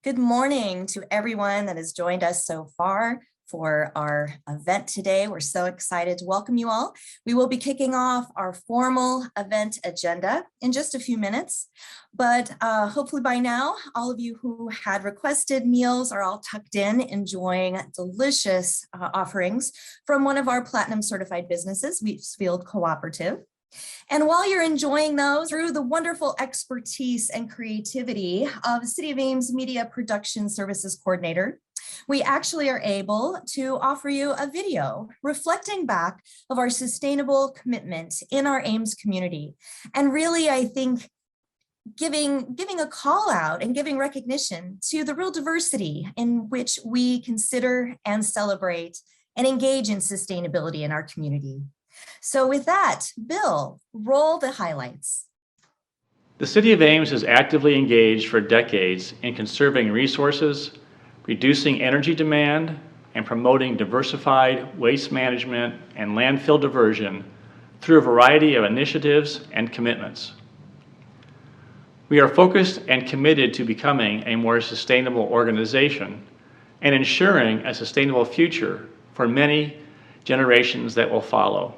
Good morning to everyone that has joined us so far for our event today. We're so excited to welcome you all. We will be kicking off our formal event agenda in just a few minutes, but hopefully by now, all of you who had requested meals are all tucked in, enjoying delicious offerings from one of our Platinum certified businesses, Wheatsfield Cooperative. And while you're enjoying those, through the wonderful expertise and creativity of City of Ames Media Production Services Coordinator, we actually are able to offer you a video reflecting back of our sustainable commitment in our Ames community. And really, I think, giving a call out and giving recognition to the real diversity in which we consider and celebrate and engage in sustainability in our community. So with that, Bill, roll the highlights. The City of Ames is actively engaged for decades in conserving resources, reducing energy demand, and promoting diversified waste management and landfill diversion through a variety of initiatives and commitments. We are focused and committed to becoming a more sustainable organization and ensuring a sustainable future for many generations that will follow.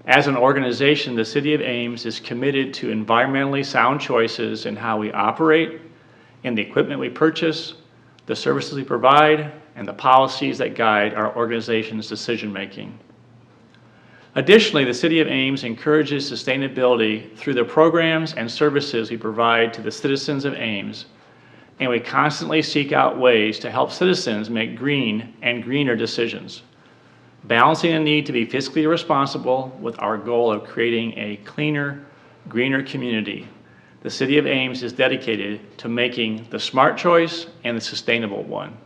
As an organization, the City of Ames is committed to environmentally sound choices in how we operate, in the equipment we purchase, the services we provide, and the policies that guide our organization's decision-making. Additionally, the City of Ames encourages sustainability through the programs and services we provide to the citizens of Ames, and we constantly seek out ways to help citizens make green and greener decisions, balancing the need to be fiscally responsible with our goal of creating a cleaner, greener community. The City of Ames is dedicated to making the smart choice and the sustainable one.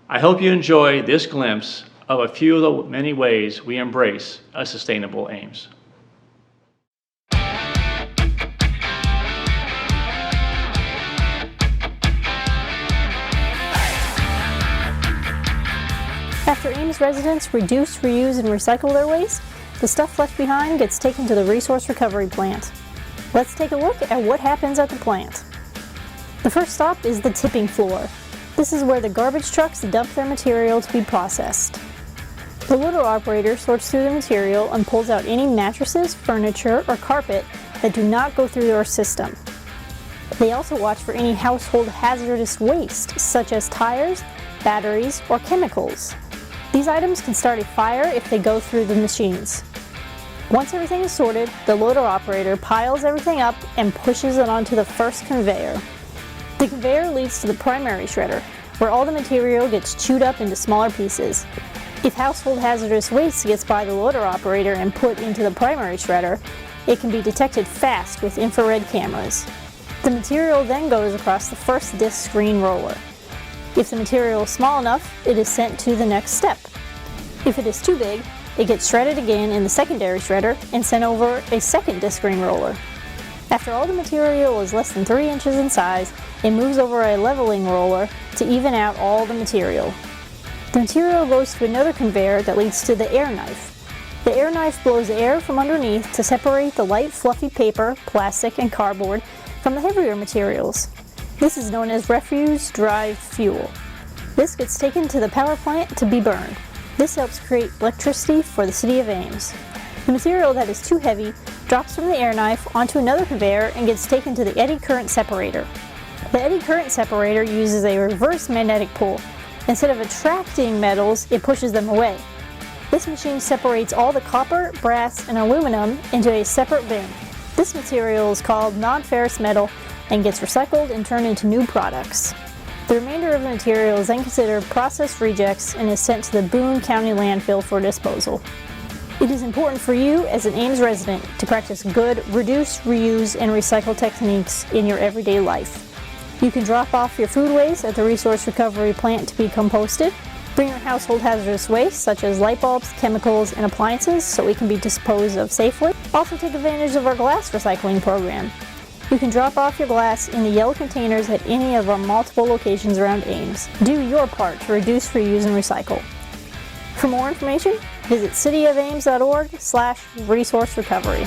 I hope you enjoy this glimpse of a few of the many ways we embrace a sustainable Ames. After Ames residents reduce, reuse, and recycle their waste, the stuff left behind gets taken to the resource recovery plant. Let's take a look at what happens at the plant. The first stop is the tipping floor. This is where the garbage trucks dump their material to be processed. The loader operator sorts through the material and pulls out any mattresses, furniture, or carpet that do not go through our system. They also watch for any household hazardous waste, such as tires, batteries, or chemicals. These items can start a fire if they go through the machines. Once everything is sorted, the loader operator piles everything up and pushes it onto the first conveyor. The conveyor leads to the primary shredder, where all the material gets chewed up into smaller pieces. If household hazardous waste gets by the loader operator and put into the primary shredder, it can be detected fast with infrared cameras. The material then goes across the first disc screen roller. If the material is small enough, it is sent to the next step. If it is too big, it gets shredded again in the secondary shredder and sent over a second disc screen roller. After all the material is less than 3 inches in size, it moves over a leveling roller to even out all the material. The material goes to another conveyor that leads to the air knife. The air knife blows air from underneath to separate the light fluffy paper, plastic, and cardboard from the heavier materials. This is known as refuse drive fuel. This gets taken to the power plant to be burned. This helps create electricity for the City of Ames. The material that is too heavy drops from the air knife onto another conveyor and gets taken to the eddy current separator. The eddy current separator uses a reverse magnetic pull. Instead of attracting metals, it pushes them away. This machine separates all the copper, brass, and aluminum into a separate bin. This material is called non-ferrous metal and gets recycled and turned into new products. The remainder of the material is then considered processed rejects and is sent to the Boone County landfill for disposal. It is important for you as an Ames resident to practice good reduce, reuse, and recycle techniques in your everyday life. You can drop off your food waste at the resource recovery plant to be composted. Bring your household hazardous waste such as light bulbs, chemicals, and appliances so it can be disposed of safely. Also take advantage of our glass recycling program. You can drop off your glass in the yellow containers at any of our multiple locations around Ames. Do your part to reduce, reuse, and recycle. For more information, visit cityofames.org/resource recovery.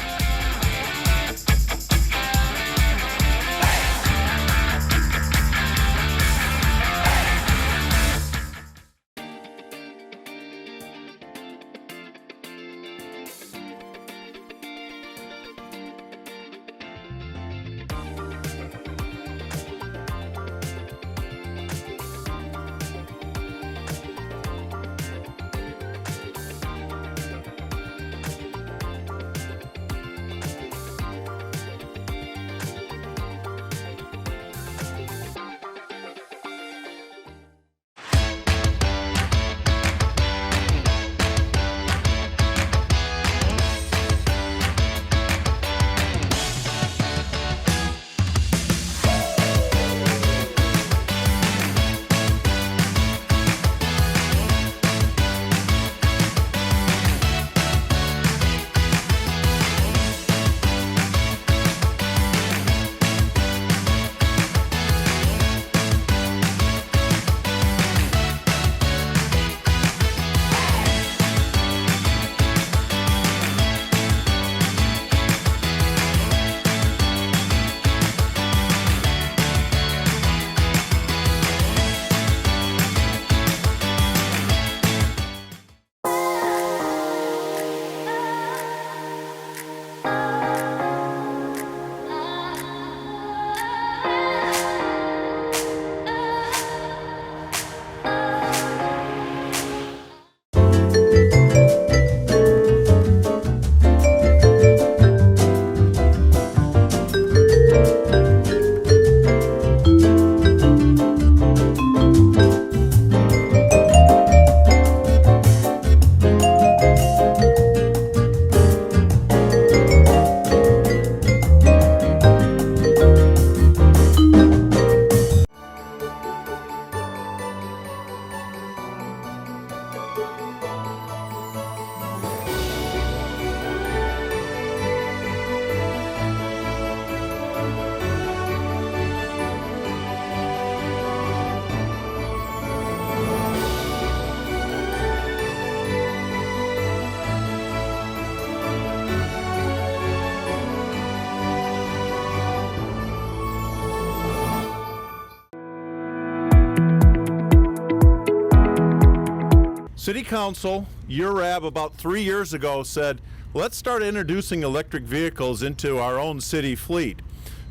City Council, URAB, about 3 years ago said, let's start introducing electric vehicles into our own city fleet.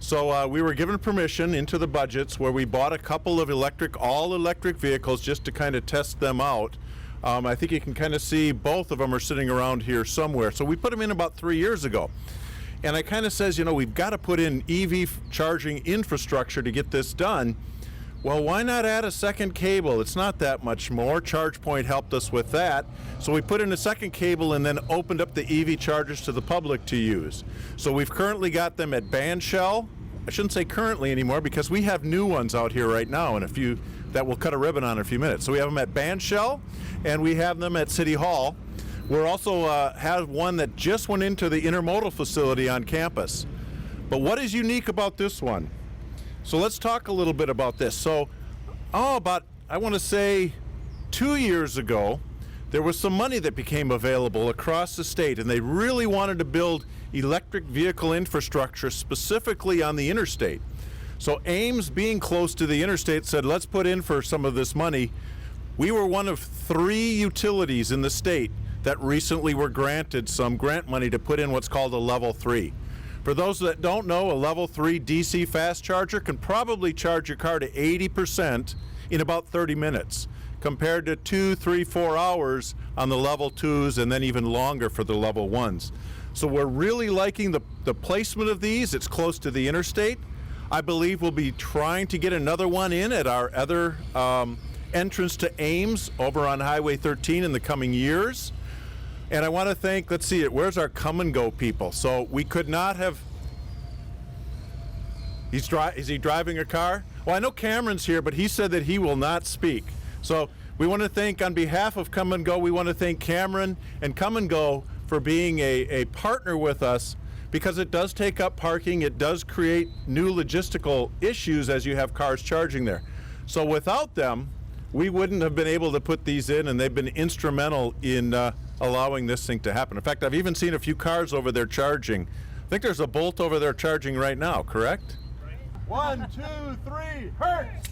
So we were given permission into the budgets where we bought a couple of all electric vehicles just to kind of test them out. I think you can kind of see both of them are sitting around here somewhere. So we put them in about 3 years ago. And I kind of says, you know, we've got to put in EV charging infrastructure to get this done. Well, why not add a second cable? It's not that much more. ChargePoint helped us with that. So we put in a second cable and then opened up the EV chargers to the public to use. So we've currently got them at Bandshell. I shouldn't say currently anymore because we have new ones out here right now and a few that we'll cut a ribbon on in a few minutes. So we have them at Bandshell and we have them at City Hall. We're also have one that just went into the intermodal facility on campus. But what is unique about this one? So let's talk a little bit about this. So, I want to say 2 years ago, there was some money that became available across the state, and they really wanted to build electric vehicle infrastructure specifically on the interstate. So Ames, being close to the interstate, said, let's put in for some of this money. We were one of 3 utilities in the state that recently were granted some grant money to put in what's called a level 3. For those that don't know, a level 3 DC fast charger can probably charge your car to 80% in about 30 minutes, compared to 2, 3, 4 hours on the level 2s and then even longer for the level 1s. So we're really liking the placement of these. It's close to the interstate. I believe we'll be trying to get another one in at our other entrance to Ames over on Highway 13 in the coming years. And I want to thank, let's see, where's our come and go people? So we could not have, is he driving a car? Well, I know Cameron's here, but he said that he will not speak. So we want to thank, on behalf of Come and Go, we want to thank Cameron and Come and Go for being a partner with us, because it does take up parking, it does create new logistical issues as you have cars charging there. So without them, we wouldn't have been able to put these in, and they've been instrumental in allowing this thing to happen. In fact, I've even seen a few cars over there charging. I think there's a Bolt over there charging right now, correct? 1, 2, 3, Hertz!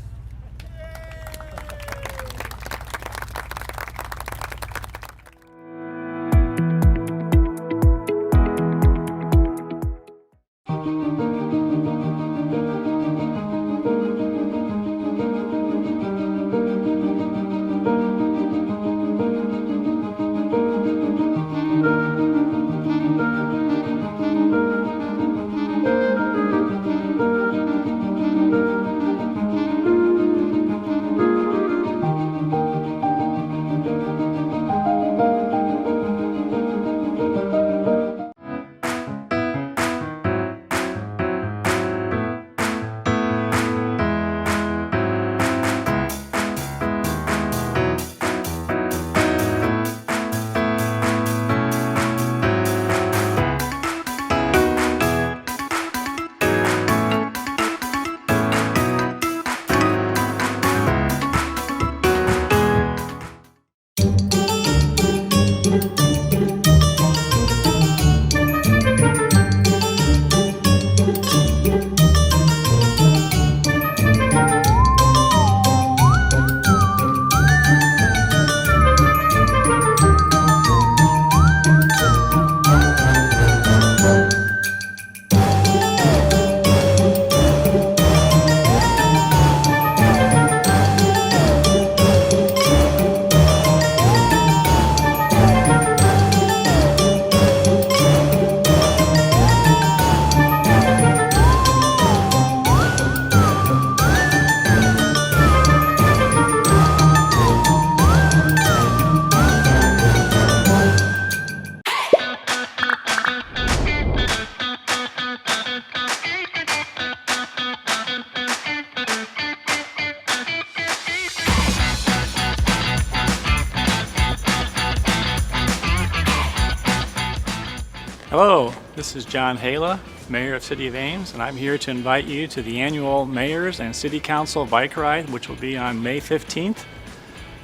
Hello, this is John Hala, Mayor of City of Ames, and I'm here to invite you to the annual Mayor's and City Council Bike Ride, which will be on May 15th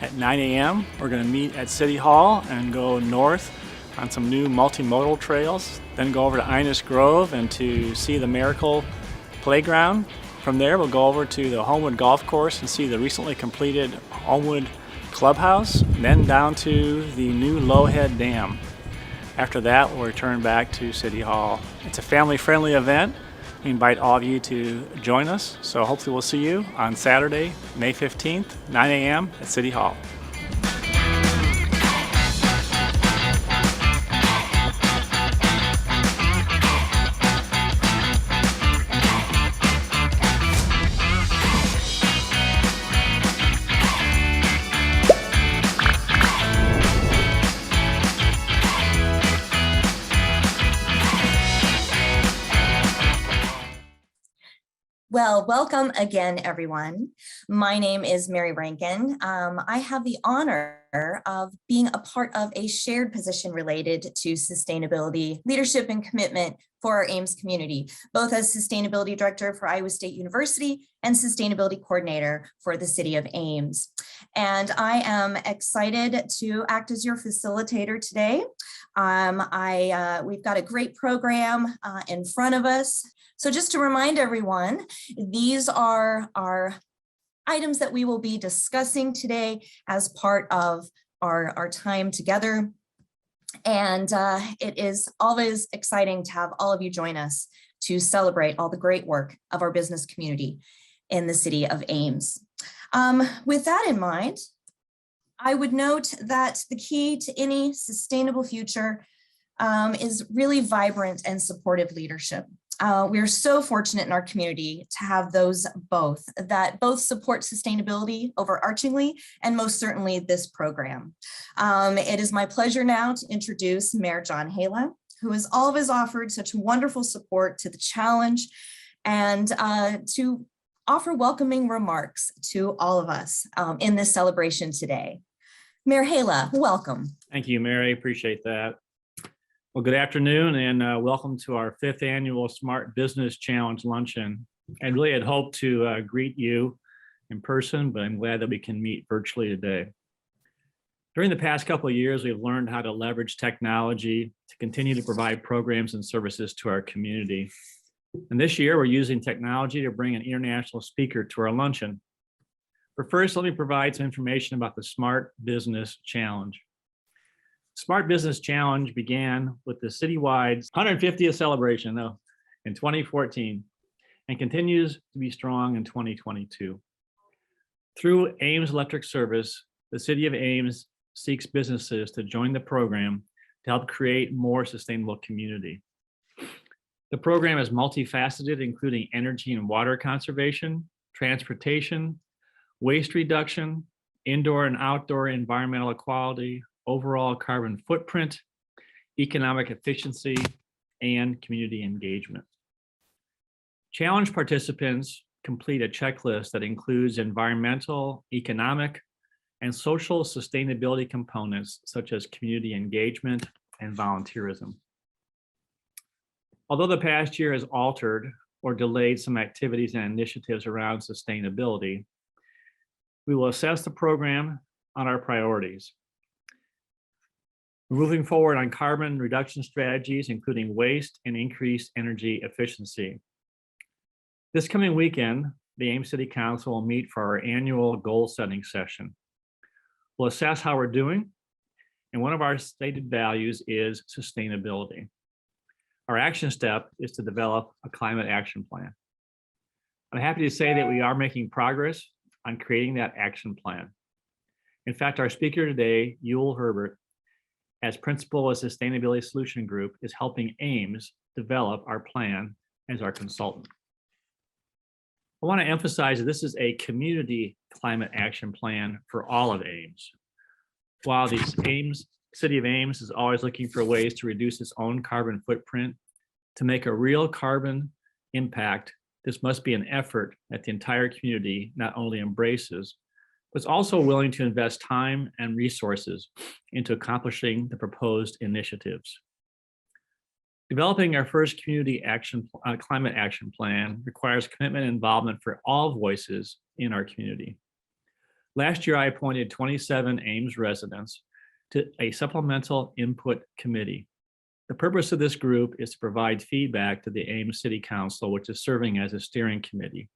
at 9 a.m. We're going to meet at City Hall and go north on some new multimodal trails, then go over to Innis Grove and to see the Miracle Playground. From there, we'll go over to the Homewood Golf Course and see the recently completed Homewood Clubhouse, then down to the new Lowhead Dam. After that, we'll return back to City Hall. It's a family-friendly event. We invite all of you to join us, so hopefully we'll see you on Saturday, May 15th, 9 a.m. at City Hall. Well, welcome again, everyone. My name is Mary Rankin. I have the honor of being a part of a shared position related to sustainability, leadership, and commitment for our Ames community, both as Sustainability Director for Iowa State University and Sustainability Coordinator for the City of Ames. And I am excited to act as your facilitator today. We've got a great program in front of us. So just to remind everyone, these are our items that we will be discussing today as part of our time together. And it is always exciting to have all of you join us to celebrate all the great work of our business community in the city of Ames. With that in mind, I would note that the key to any sustainable future is really vibrant and supportive leadership. We are so fortunate in our community to have those that both support sustainability overarchingly and most certainly this program. It is my pleasure now to introduce Mayor John Hala, who has always offered such wonderful support to the challenge and to offer welcoming remarks to all of us in this celebration today. Mayor Hala, welcome. Thank you, Mary. Appreciate that. Well, good afternoon and welcome to our 5th annual Smart Business Challenge Luncheon. I really had hoped to greet you in person, but I'm glad that we can meet virtually today. During the past couple of years, we've learned how to leverage technology to continue to provide programs and services to our community. And this year, we're using technology to bring an international speaker to our luncheon. But first, let me provide some information about the Smart Business Challenge. Smart Business Challenge began with the citywide 150th celebration in 2014 and continues to be strong in 2022. Through Ames Electric Service, the City of Ames seeks businesses to join the program to help create more sustainable community. The program is multifaceted, including energy and water conservation, transportation, waste reduction, indoor and outdoor environmental equality, overall carbon footprint, economic efficiency, and community engagement. Challenge participants complete a checklist that includes environmental, economic, and social sustainability components such as community engagement and volunteerism. Although the past year has altered or delayed some activities and initiatives around sustainability, we will assess the program on our priorities. Moving forward on carbon reduction strategies, including waste and increased energy efficiency. This coming weekend, the Ames City Council will meet for our annual goal setting session. We'll assess how we're doing, and one of our stated values is sustainability. Our action step is to develop a climate action plan. I'm happy to say that we are making progress on creating that action plan. In fact, our speaker today, Yul Herbert, as principal of Sustainability Solution Group, is helping Ames develop our plan as our consultant. I want to emphasize that this is a community climate action plan for all of Ames. While the City of Ames is always looking for ways to reduce its own carbon footprint, to make a real carbon impact, this must be an effort that the entire community not only embraces, but is also willing to invest time and resources into accomplishing the proposed initiatives. Developing our first community climate action plan requires commitment and involvement for all voices in our community. Last year, I appointed 27 Ames residents to a supplemental input committee. The purpose of this group is to provide feedback to the Ames City Council, which is serving as a steering committee.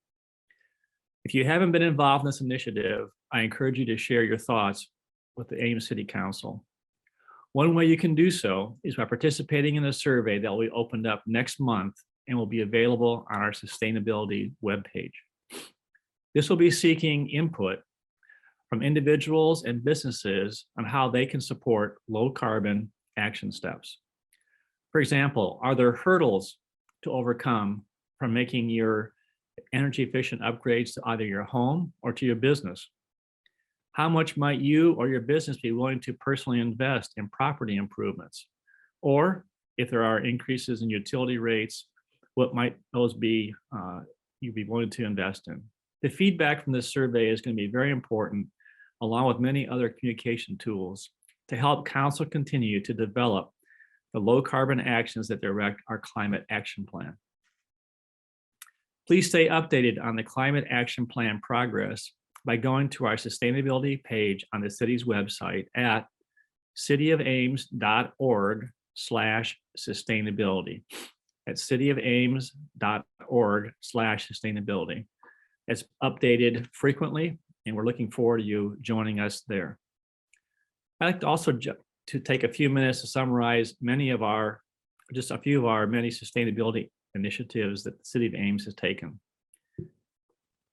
If you haven't been involved in this initiative, I encourage you to share your thoughts with the Ames City Council. One way you can do so is by participating in a survey that will be opened up next month and will be available on our sustainability webpage. This will be seeking input from individuals and businesses on how they can support low carbon action steps. For example, are there hurdles to overcome from making your energy efficient upgrades to either your home or to your business? How much might you or your business be willing to personally invest in property improvements? Or if there are increases in utility rates, what might those be you'd be willing to invest in? The feedback from this survey is going to be very important, along with many other communication tools, to help council continue to develop the low carbon actions that direct our climate action plan. Please stay updated on the climate action plan progress by going to our sustainability page on the city's website at cityofames.org/sustainability. At cityofames.org/sustainability. It's updated frequently, and we're looking forward to you joining us there. I'd like to also to take a few minutes to summarize just a few of our many sustainability initiatives that the City of Ames has taken.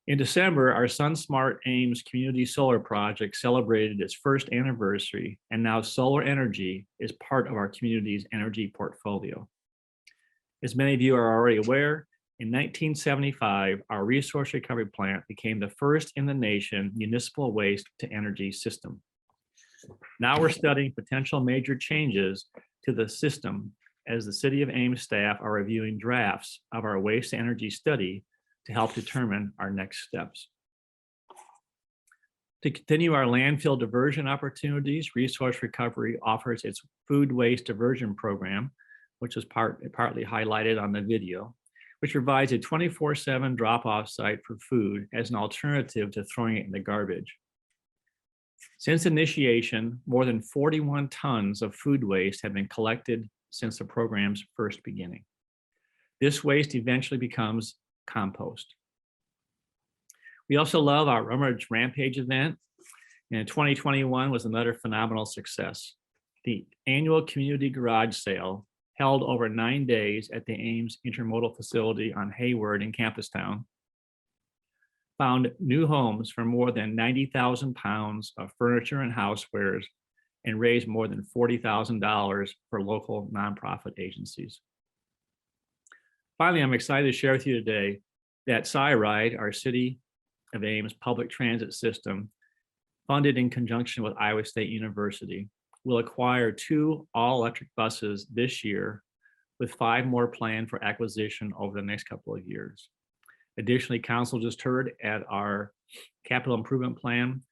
In December, our SunSmart Ames Community Solar Project celebrated its first anniversary, and now solar energy is part of our community's energy portfolio. As many of you are already aware, in 1975, our resource recovery plant became the first in the nation municipal waste to energy system. Now we're studying potential major changes to the system as the City of Ames staff are reviewing drafts of our waste to energy study to help determine our next steps. To continue our landfill diversion opportunities, Resource Recovery offers its food waste diversion program, which is partly highlighted on the video, which provides a 24/7 drop-off site for food as an alternative to throwing it in the garbage. Since initiation, more than 41 tons of food waste have been collected since the program's first beginning. This waste eventually becomes compost. We also love our Rummage Rampage event, and 2021 was another phenomenal success. The annual community garage sale, held over 9 days at the Ames Intermodal Facility on Hayward in Campustown, found new homes for more than 90,000 pounds of furniture and housewares and raised more than $40,000 for local nonprofit agencies. Finally, I'm excited to share with you today that SciRide, our City of Ames public transit system, funded in conjunction with Iowa State University, will acquire 2 all-electric buses this year, with 5 more planned for acquisition over the next couple of years. Additionally, council just heard at our capital improvement plan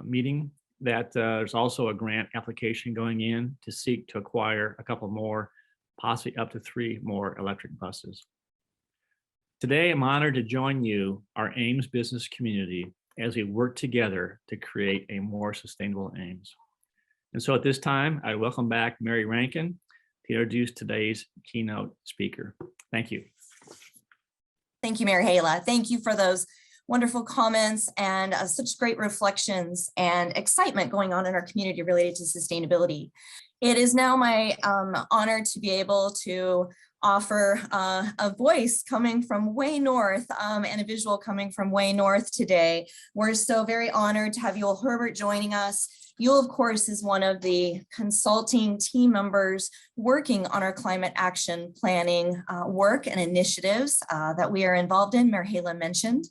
meeting that there's also a grant application going in to seek to acquire a couple more, possibly up to 3 more electric buses. Today, I'm honored to join you, our Ames business community, as we work together to create a more sustainable Ames. And so at this time, I welcome back Mary Rankin to introduce today's keynote speaker. Thank you. Thank you, Mary Hala. Thank you for those wonderful comments and such great reflections and excitement going on in our community related to sustainability. It is now my honor to be able to offer a voice coming from way north and a visual coming from way north today. We're so very honored to have Yul Herbert joining us. Yul, of course, is one of the consulting team members working on our climate action planning work and initiatives that we are involved in, Mary Hala mentioned.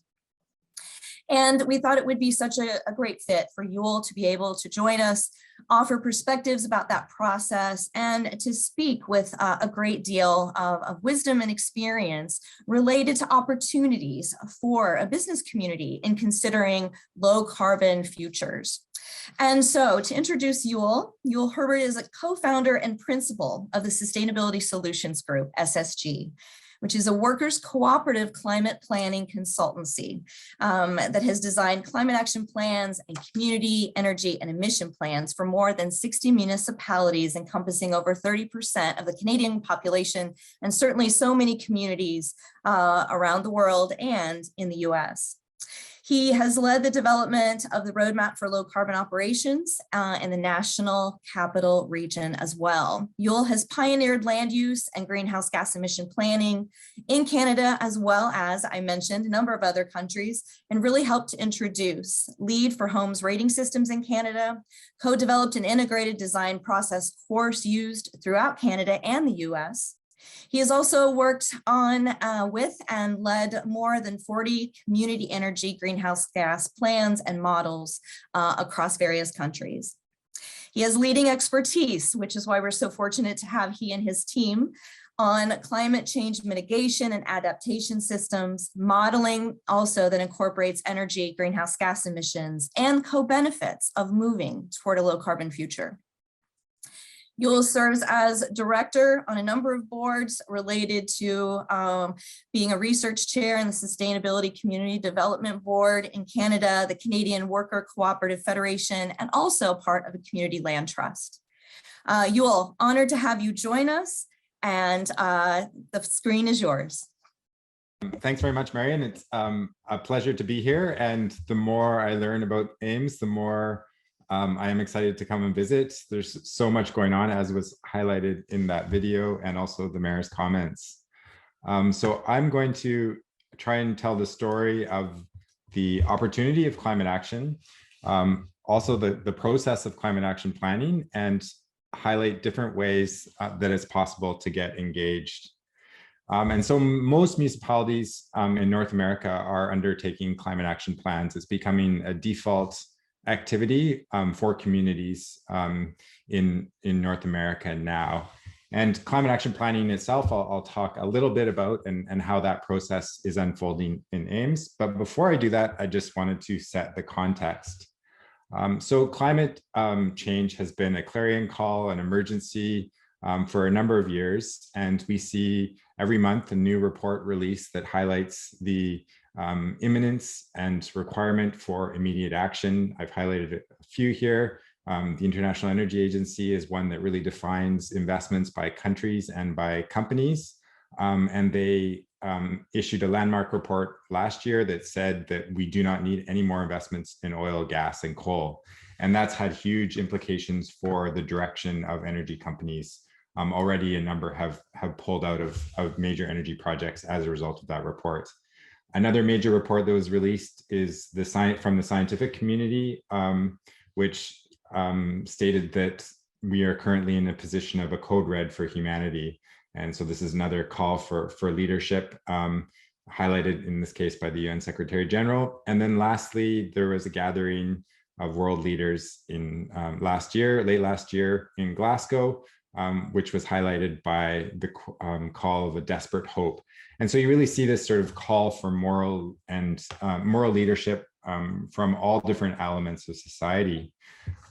And we thought it would be such a great fit for Yul to be able to join us, offer perspectives about that process, and to speak with a great deal of wisdom and experience related to opportunities for a business community in considering low carbon futures. And so to introduce Yul Herbert is a co-founder and principal of the Sustainability Solutions Group, SSG, which is a workers' cooperative climate planning consultancy that has designed climate action plans and community, energy, and emission plans for more than 60 municipalities encompassing over 30% of the Canadian population, and certainly so many communities around the world and in the US. He has led the development of the roadmap for low carbon operations in the National Capital Region as well. Yul has pioneered land use and greenhouse gas emission planning in Canada, as well as, I mentioned, a number of other countries, and really helped to introduce LEED for homes rating systems in Canada, co-developed an integrated design process course used throughout Canada and the US. He has also worked on with and led more than 40 community energy greenhouse gas plans and models across various countries. He has leading expertise, which is why we're so fortunate to have he and his team on climate change mitigation and adaptation systems, modeling also that incorporates energy, greenhouse gas emissions, and co-benefits of moving toward a low carbon future. Yul serves as director on a number of boards related to being a research chair in the Sustainability Community Development Board in Canada, the Canadian Worker Cooperative Federation, and also part of a community land trust. Yul, honored to have you join us, and the screen is yours. Thanks very much, Marian. It's a pleasure to be here, and the more I learn about AIMS, the more I am excited to come and visit. There's so much going on, as was highlighted in that video, and also the mayor's comments. So I'm going to try and tell the story of the opportunity of climate action, also the process of climate action planning, and highlight different ways that it's possible to get engaged. And so most municipalities in North America are undertaking climate action plans. It's becoming a default activity for communities in North America now. And climate action planning itself, I'll talk a little bit about and how that process is unfolding in AIMS. But before I do that, I just wanted to set the context. So climate change has been a clarion call, an emergency for a number of years. And we see every month a new report released that highlights the imminence and requirement for immediate action. I've highlighted a few here. The International Energy Agency is one that really defines investments by countries and by companies. And they issued a landmark report last year that said that we do not need any more investments in oil, gas, and coal. And that's had huge implications for the direction of energy companies. Already a number have pulled out of major energy projects as a result of that report. Another major report that was released is from the scientific community, which stated that we are currently in a position of a code red for humanity. And so this is another call for leadership, highlighted in this case by the UN Secretary General. And then lastly, there was a gathering of world leaders in late last year in Glasgow, which was highlighted by the call of a desperate hope. And so you really see this sort of call for moral leadership from all different elements of society.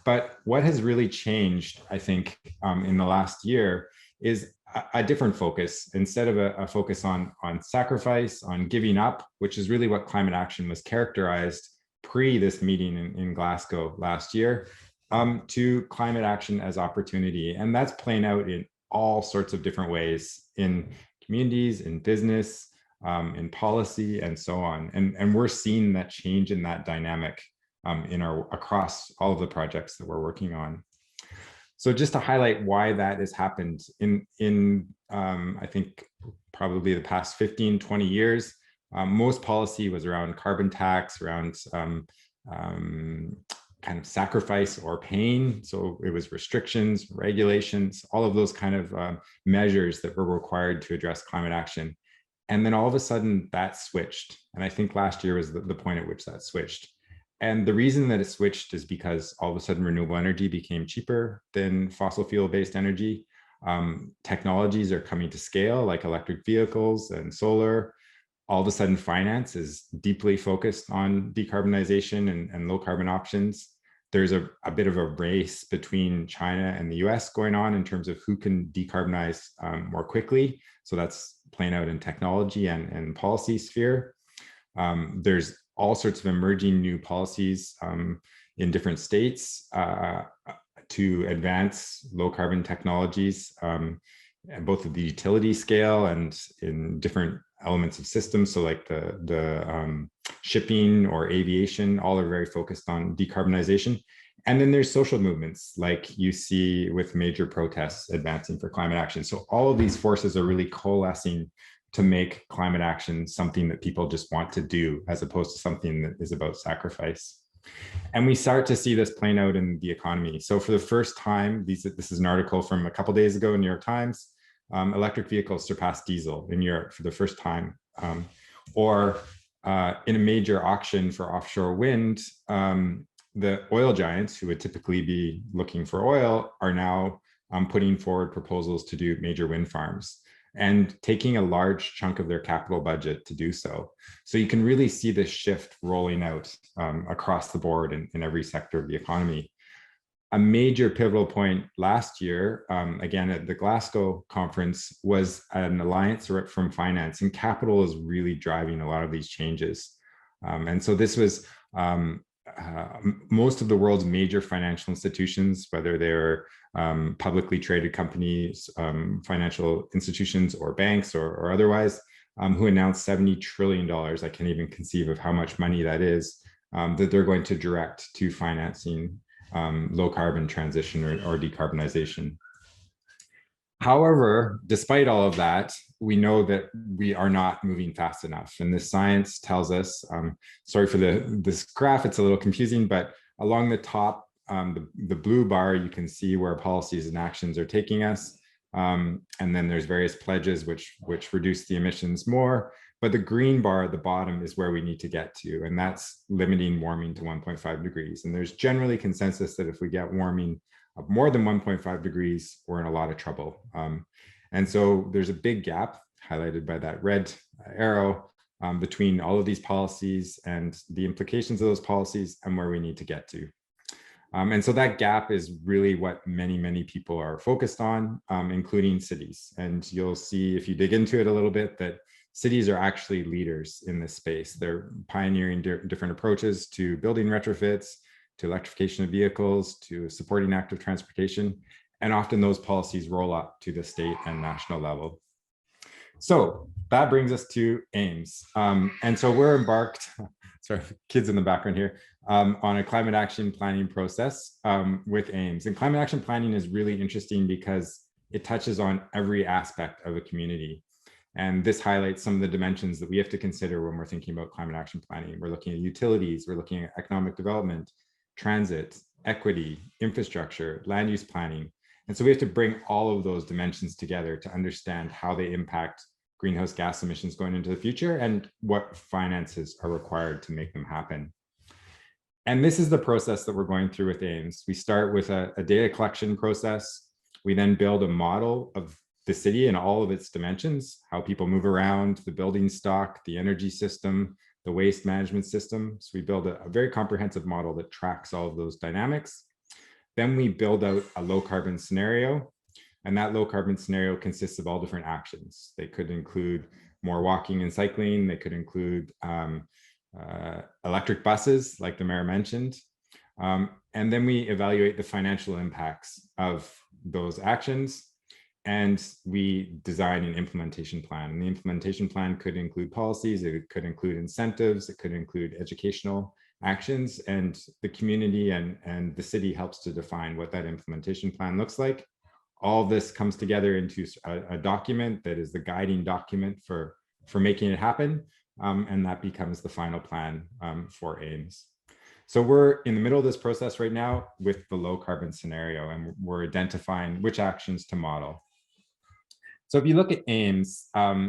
But what has really changed, I think, in the last year is a different focus. Instead of a focus on sacrifice, on giving up, which is really what climate action was characterized pre this meeting in Glasgow last year, to climate action as opportunity. And that's playing out in all sorts of different ways in communities, in business, in policy, and so on. And we're seeing that change in that dynamic across all of the projects that we're working on. So just to highlight why that has happened in I think probably the past 15, 20 years, most policy was around carbon tax, around kind of sacrifice or pain. So it was restrictions, regulations, all of those kind of measures that were required to address climate action. And then all of a sudden that switched. And I think last year was the point at which that switched. And the reason that it switched is because all of a sudden renewable energy became cheaper than fossil fuel-based energy. Technologies are coming to scale, like electric vehicles and solar. All of a sudden finance is deeply focused on decarbonization and low carbon options. There's a bit of a race between China and the US going on in terms of who can decarbonize more quickly. So that's playing out in technology and policy sphere. There's all sorts of emerging new policies in different states to advance low carbon technologies, both at the utility scale and in different elements of systems. So like the shipping or aviation, all are very focused on decarbonization. And then there's social movements like you see with major protests advancing for climate action. So all of these forces are really coalescing to make climate action something that people just want to do, as opposed to something that is about sacrifice. And we start to see this playing out in the economy. So for the first time, this is an article from a couple of days ago in New York Times, electric vehicles surpassed diesel in Europe for the first time. In a major auction for offshore wind, the oil giants who would typically be looking for oil are now putting forward proposals to do major wind farms and taking a large chunk of their capital budget to do so. So you can really see this shift rolling out across the board in every sector of the economy. A major pivotal point last year, again at the Glasgow conference, was an alliance from finance, and capital is really driving a lot of these changes. And so this was most of the world's major financial institutions, whether they're publicly traded companies, financial institutions or banks or otherwise, who announced $70 trillion. I can't even conceive of how much money that is, that they're going to direct to financing low carbon transition or decarbonization. However, despite all of that, we know that we are not moving fast enough. And the science tells us, sorry for this graph, it's a little confusing, but along the top, the blue bar, you can see where policies and actions are taking us. And then there's various pledges which reduce the emissions more. But the green bar at the bottom is where we need to get to, and that's limiting warming to 1.5 degrees. And there's generally consensus that if we get warming of more than 1.5 degrees, we're in a lot of trouble. And so there's a big gap highlighted by that red arrow between all of these policies and the implications of those policies and where we need to get to. And so that gap is really what many people are focused on, including cities. And you'll see if you dig into it a little bit that cities are actually leaders in this space. They're pioneering different approaches to building retrofits, to electrification of vehicles, to supporting active transportation. And often those policies roll up to the state and national level. So that brings us to AIMS. And so we're embarked, sorry, kids in the background here, on a climate action planning process with AIMS. And climate action planning is really interesting because it touches on every aspect of a community. And this highlights some of the dimensions that we have to consider when we're thinking about climate action planning. We're looking at utilities, we're looking at economic development, transit, equity, infrastructure, land use planning. And so we have to bring all of those dimensions together to understand how they impact greenhouse gas emissions going into the future and what finances are required to make them happen. And this is the process that we're going through with AIMS. We start with a data collection process. We then build a model of the city and all of its dimensions, how people move around, the building stock, the energy system, the waste management system. So we build a very comprehensive model that tracks all of those dynamics. Then we build out a low carbon scenario. And that low carbon scenario consists of all different actions. They could include more walking and cycling. They could include electric buses, like the mayor mentioned. And then we evaluate the financial impacts of those actions. And we design an implementation plan. And the implementation plan could include policies, it could include incentives, it could include educational actions, and the community and the city helps to define what that implementation plan looks like. All of this comes together into a document that is the guiding document for making it happen. And that becomes the final plan for AIMS. So we're in the middle of this process right now with the low carbon scenario, and we're identifying which actions to model. So if you look at AIMS,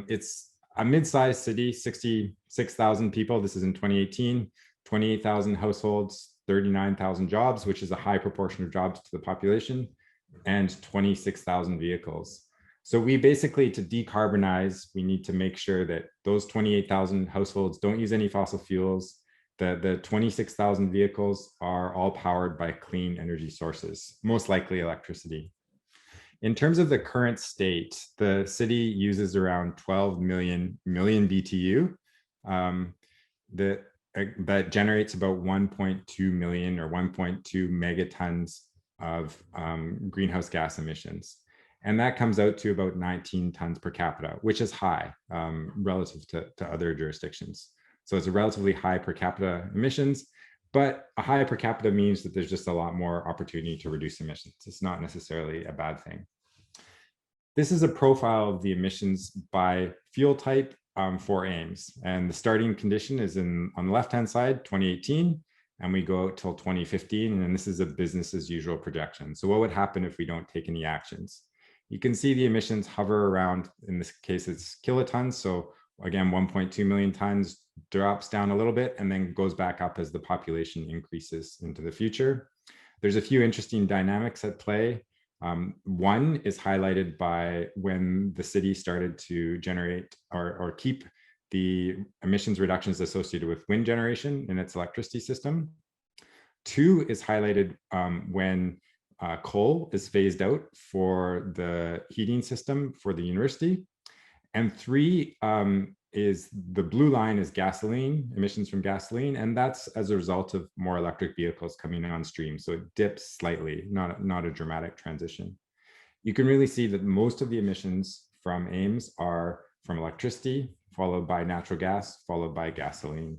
it's a mid-sized city, 66,000 people. This is in 2018, 28,000 households, 39,000 jobs, which is a high proportion of jobs to the population, and 26,000 vehicles. So we basically, to decarbonize, we need to make sure that those 28,000 households don't use any fossil fuels. The 26,000 vehicles are all powered by clean energy sources, most likely electricity. In terms of the current state, the city uses around 12 million BTU. That generates about 1.2 million or 1.2 megatons of greenhouse gas emissions. And that comes out to about 19 tons per capita, which is high relative to other jurisdictions. So it's a relatively high per capita emissions, but a high per capita means that there's just a lot more opportunity to reduce emissions. It's not necessarily a bad thing. This is a profile of the emissions by fuel type for Ames. And the starting condition is on the left-hand side, 2018, and we go out till 2015. And this is a business as usual projection. So what would happen if we don't take any actions? You can see the emissions hover around, in this case, it's kilotons. So again, 1.2 million tons drops down a little bit and then goes back up as the population increases into the future. There's a few interesting dynamics at play. One is highlighted by when the city started to generate or keep the emissions reductions associated with wind generation in its electricity system. Two is highlighted when coal is phased out for the heating system for the university. And three is the blue line is gasoline, emissions from gasoline, and that's as a result of more electric vehicles coming on stream. So it dips slightly, not a dramatic transition. You can really see that most of the emissions from Ames are from electricity, followed by natural gas, followed by gasoline.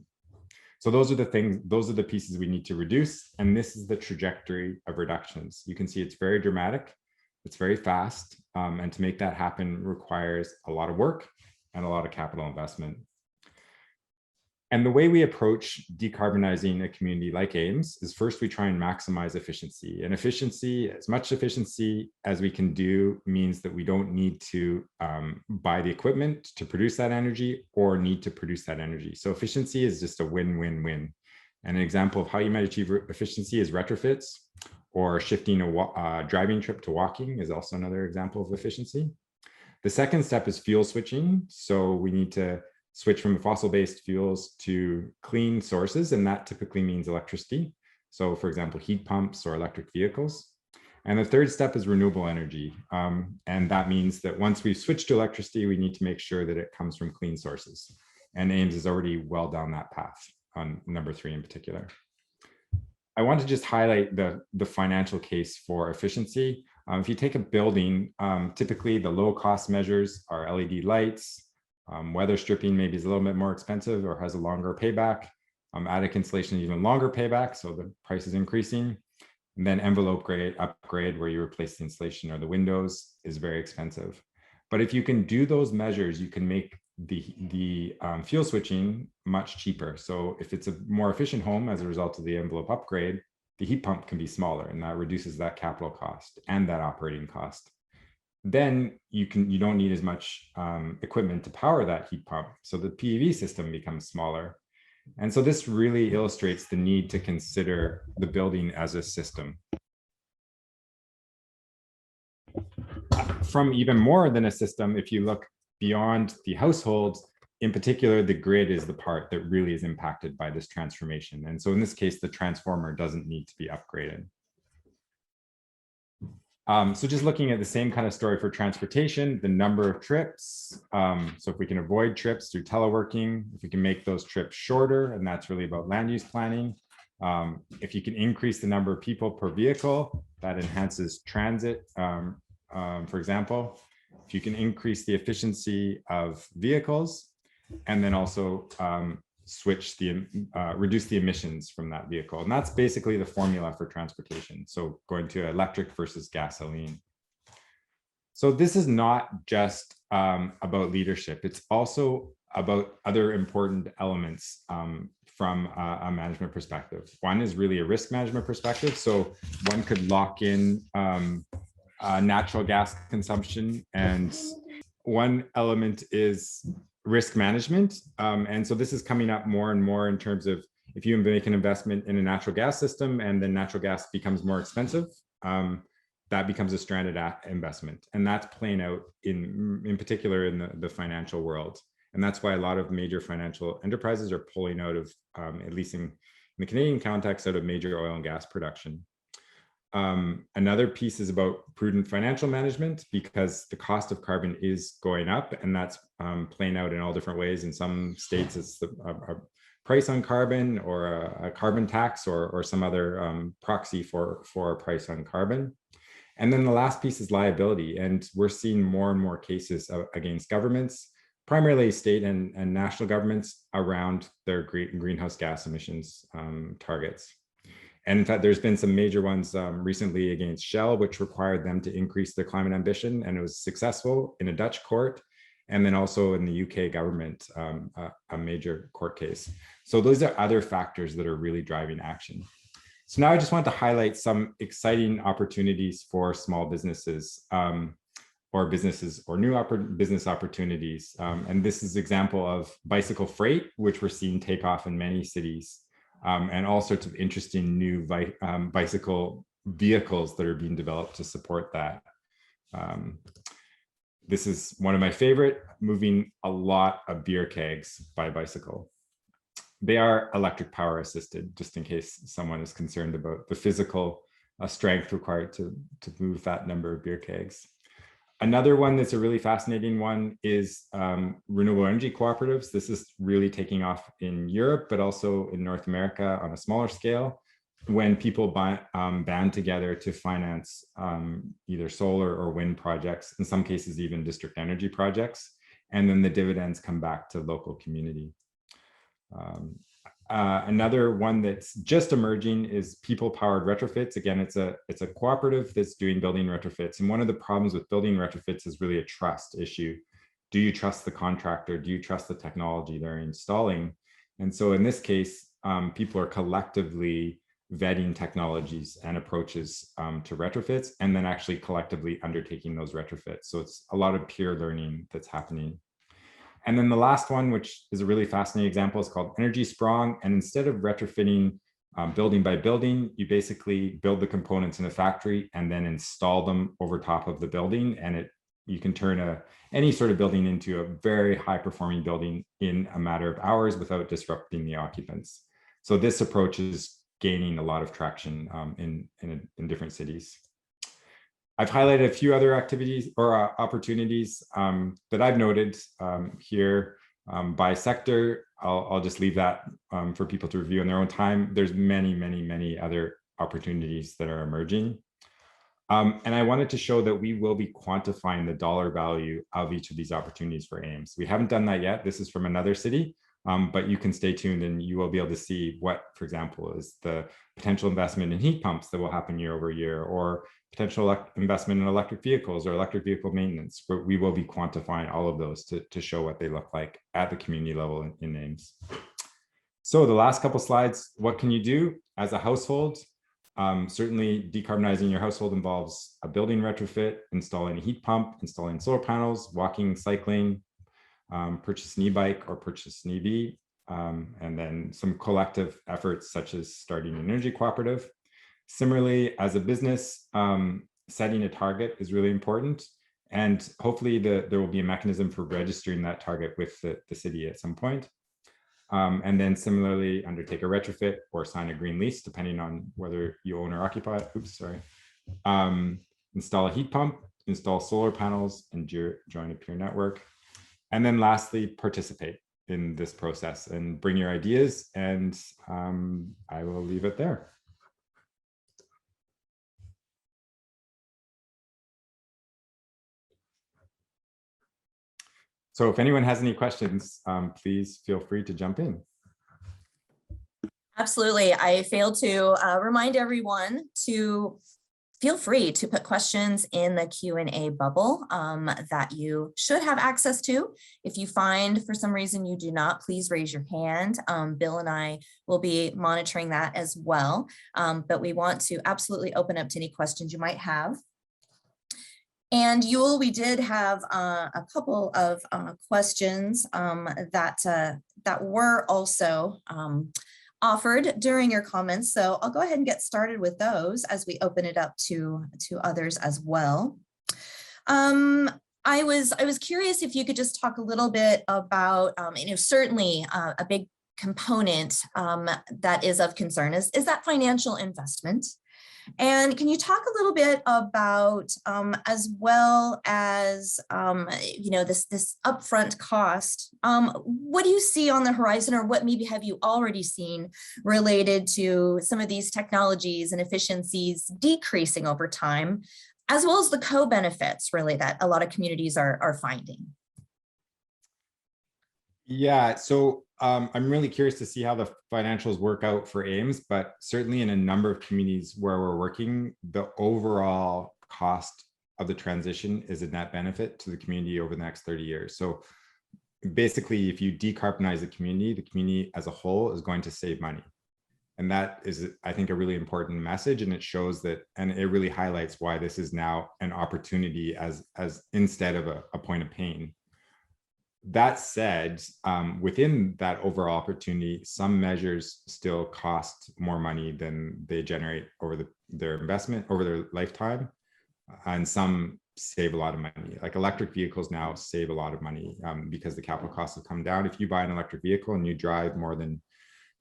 So those are the things, those are the pieces we need to reduce. And this is the trajectory of reductions. You can see it's very dramatic, it's very fast. And to make that happen requires a lot of work and a lot of capital investment. And the way we approach decarbonizing a community like Ames is first we try and maximize efficiency. And efficiency, as much efficiency as we can do, means that we don't need to buy the equipment to produce that energy or need to produce that energy. So efficiency is just a win-win-win. And an example of how you might achieve efficiency is retrofits, or shifting a driving trip to walking is also another example of efficiency. The second step is fuel switching. So we need to switch from fossil-based fuels to clean sources, and that typically means electricity. So for example, heat pumps or electric vehicles. And the third step is renewable energy. And that means that once we've switched to electricity, we need to make sure that it comes from clean sources. And Ames is already well down that path on number 3 in particular. I want to just highlight the financial case for efficiency. If you take a building, typically the low cost measures are LED lights. Weather stripping maybe is a little bit more expensive or has a longer payback. Attic insulation, even longer payback, so the price is increasing. And then envelope upgrade, where you replace the insulation or the windows, is very expensive. But if you can do those measures, you can make the fuel switching much cheaper. So if it's a more efficient home as a result of the envelope upgrade, the heat pump can be smaller, and that reduces that capital cost and that operating cost. Then you don't need as much equipment to power that heat pump. So the PEV system becomes smaller. And so this really illustrates the need to consider the building as a system. From even more than a system, if you look beyond the households, in particular, the grid is the part that really is impacted by this transformation. And so in this case, the transformer doesn't need to be upgraded. So just looking at the same kind of story for transportation, the number of trips. So if we can avoid trips through teleworking, if we can make those trips shorter, and that's really about land use planning. If you can increase the number of people per vehicle, that enhances transit, for example. If you can increase the efficiency of vehicles, and then also reduce the emissions from that vehicle. And that's basically the formula for transportation. So going to electric versus gasoline. So this is not just about leadership. It's also about other important elements from a management perspective. One is really a risk management perspective. So one could lock in natural gas consumption, and one element is risk management. And so this is coming up more and more in terms of if you make an investment in a natural gas system and then natural gas becomes more expensive, that becomes a stranded investment. And that's playing out in particular in the financial world. And that's why a lot of major financial enterprises are pulling out of, at least in the Canadian context, out of major oil and gas production. Another piece is about prudent financial management, because the cost of carbon is going up, and that's playing out in all different ways. In some states, it's a price on carbon, or a carbon tax, or some other proxy for a price on carbon. And then the last piece is liability. And we're seeing more and more cases against governments, primarily state and national governments, around their greenhouse gas emissions targets. And in fact, there's been some major ones recently against Shell, which required them to increase their climate ambition, and it was successful in a Dutch court, and then also in the UK government, a major court case. So those are other factors that are really driving action. So now I just want to highlight some exciting opportunities for small businesses, or new business opportunities. And this is an example of bicycle freight, which we're seeing take off in many cities, and all sorts of interesting new bicycle vehicles that are being developed to support that. This is one of my favorite, moving a lot of beer kegs by bicycle. They are electric power assisted, just in case someone is concerned about the physical strength required to move that number of beer kegs. Another one that's a really fascinating one is renewable energy cooperatives. This is really taking off in Europe, but also in North America on a smaller scale, when people band together to finance either solar or wind projects, in some cases even district energy projects, and then the dividends come back to local community. Another one that's just emerging is people-powered retrofits. Again, it's a cooperative that's doing building retrofits. And one of the problems with building retrofits is really a trust issue. Do you trust the contractor? Do you trust the technology they're installing? And so in this case, people are collectively vetting technologies and approaches to retrofits, and then actually collectively undertaking those retrofits. So it's a lot of peer learning that's happening. And then the last one, which is a really fascinating example, is called Energy Sprong. And instead of retrofitting building by building, you basically build the components in a factory and then install them over top of the building. And you can turn any sort of building into a very high performing building in a matter of hours without disrupting the occupants. So this approach is gaining a lot of traction in different cities. I've highlighted a few other activities or opportunities that I've noted here by sector. I'll just leave that for people to review in their own time. There's many, many, many other opportunities that are emerging. And I wanted to show that we will be quantifying the dollar value of each of these opportunities for Ames. We haven't done that yet. This is from another city, but you can stay tuned and you will be able to see what, for example, is the potential investment in heat pumps that will happen year over year, or potential investment in electric vehicles or electric vehicle maintenance. We will be quantifying all of those to show what they look like at the community level in Ames. So the last couple slides, what can you do as a household? Certainly decarbonizing your household involves a building retrofit, installing a heat pump, installing solar panels, walking, cycling, purchase an e-bike or purchase an EV, and then some collective efforts such as starting an energy cooperative. Similarly, as a business, setting a target is really important. And hopefully there will be a mechanism for registering that target with the city at some point. And then similarly, undertake a retrofit or sign a green lease, depending on whether you own or occupy. Install a heat pump, install solar panels, and join a peer network. And then lastly, participate in this process and bring your ideas. And I will leave it there. So if anyone has any questions, please feel free to jump in. Absolutely. I failed to remind everyone to feel free to put questions in the Q&A bubble that you should have access to. If you find for some reason you do not, please raise your hand. Bill and I will be monitoring that as well. But we want to absolutely open up to any questions you might have. And Yul, we did have a couple of questions that were also offered during your comments. So I'll go ahead and get started with those as we open it up to others as well. I was curious if you could just talk a little bit about, certainly a big component that is of concern is that financial investment. And can you talk a little bit about, as well as, this upfront cost, what do you see on the horizon, or what maybe have you already seen related to some of these technologies and efficiencies decreasing over time? as well as the co-benefits really that a lot of communities are finding. Yeah, so I'm really curious to see how the financials work out for Ames, but certainly in a number of communities where we're working, the overall cost of the transition is a net benefit to the community over the next 30 years. So basically, if you decarbonize the community as a whole is going to save money. And that is, I think, a really important message. And it shows that, and it really highlights why this is now an opportunity as instead of a point of pain. That said, within that overall opportunity, some measures still cost more money than they generate over their investment over their lifetime. And some save a lot of money. Like electric vehicles now save a lot of money because the capital costs have come down. If you buy an electric vehicle and you drive more than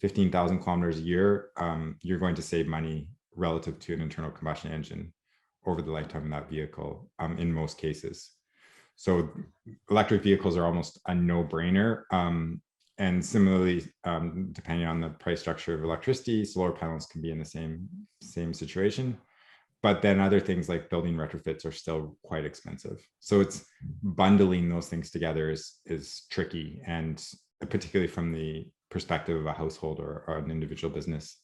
15,000 kilometers a year, you're going to save money relative to an internal combustion engine over the lifetime of that vehicle in most cases. So electric vehicles are almost a no-brainer. And similarly, depending on the price structure of electricity, solar panels can be in the same situation. But then other things like building retrofits are still quite expensive. So it's bundling those things together is tricky, and particularly from the perspective of a household or an individual business.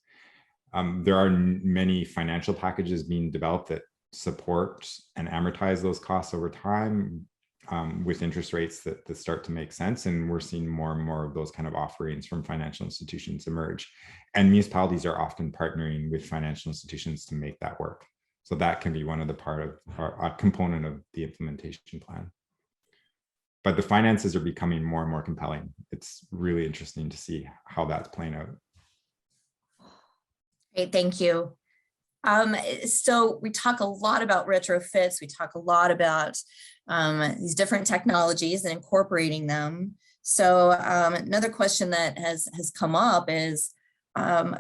There are many financial packages being developed that support and amortize those costs over time with interest rates that start to make sense. And we're seeing more and more of those kind of offerings from financial institutions emerge. And municipalities are often partnering with financial institutions to make that work. So that can be one of the part of a component of the implementation plan. But the finances are becoming more and more compelling. It's really interesting to see how that's playing out. Great, thank you. So we talk a lot about retrofits. We talk a lot about these different technologies and incorporating them. So another question that has come up is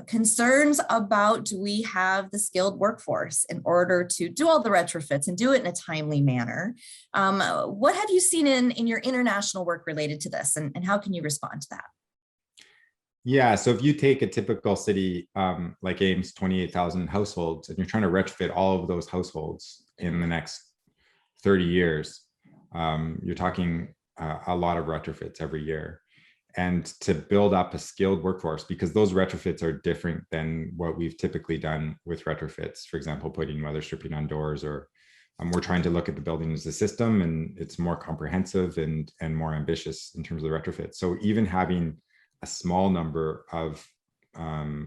concerns about, do we have the skilled workforce in order to do all the retrofits and do it in a timely manner? What have you seen in your international work related to this, and how can you respond to that? Yeah, so if you take a typical city like Ames, 28,000 households, and you're trying to retrofit all of those households in the next 30 years, you're talking a lot of retrofits every year. And to build up a skilled workforce, because those retrofits are different than what we've typically done with retrofits, for example, putting weather stripping on doors, or we're trying to look at the building as a system, and it's more comprehensive and more ambitious in terms of the retrofit. So even having a small number of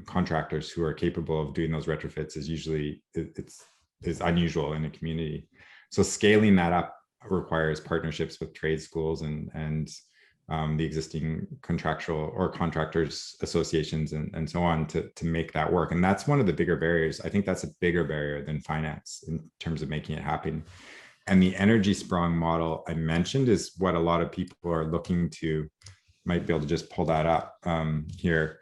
contractors who are capable of doing those retrofits is usually is unusual in a community. So scaling that up requires partnerships with trade schools and the existing contractual or contractors associations and so on to make that work. And that's one of the bigger barriers. I think that's a bigger barrier than finance in terms of making it happen. And the energy sprung model I mentioned is what a lot of people are looking to, might be able to just pull that up here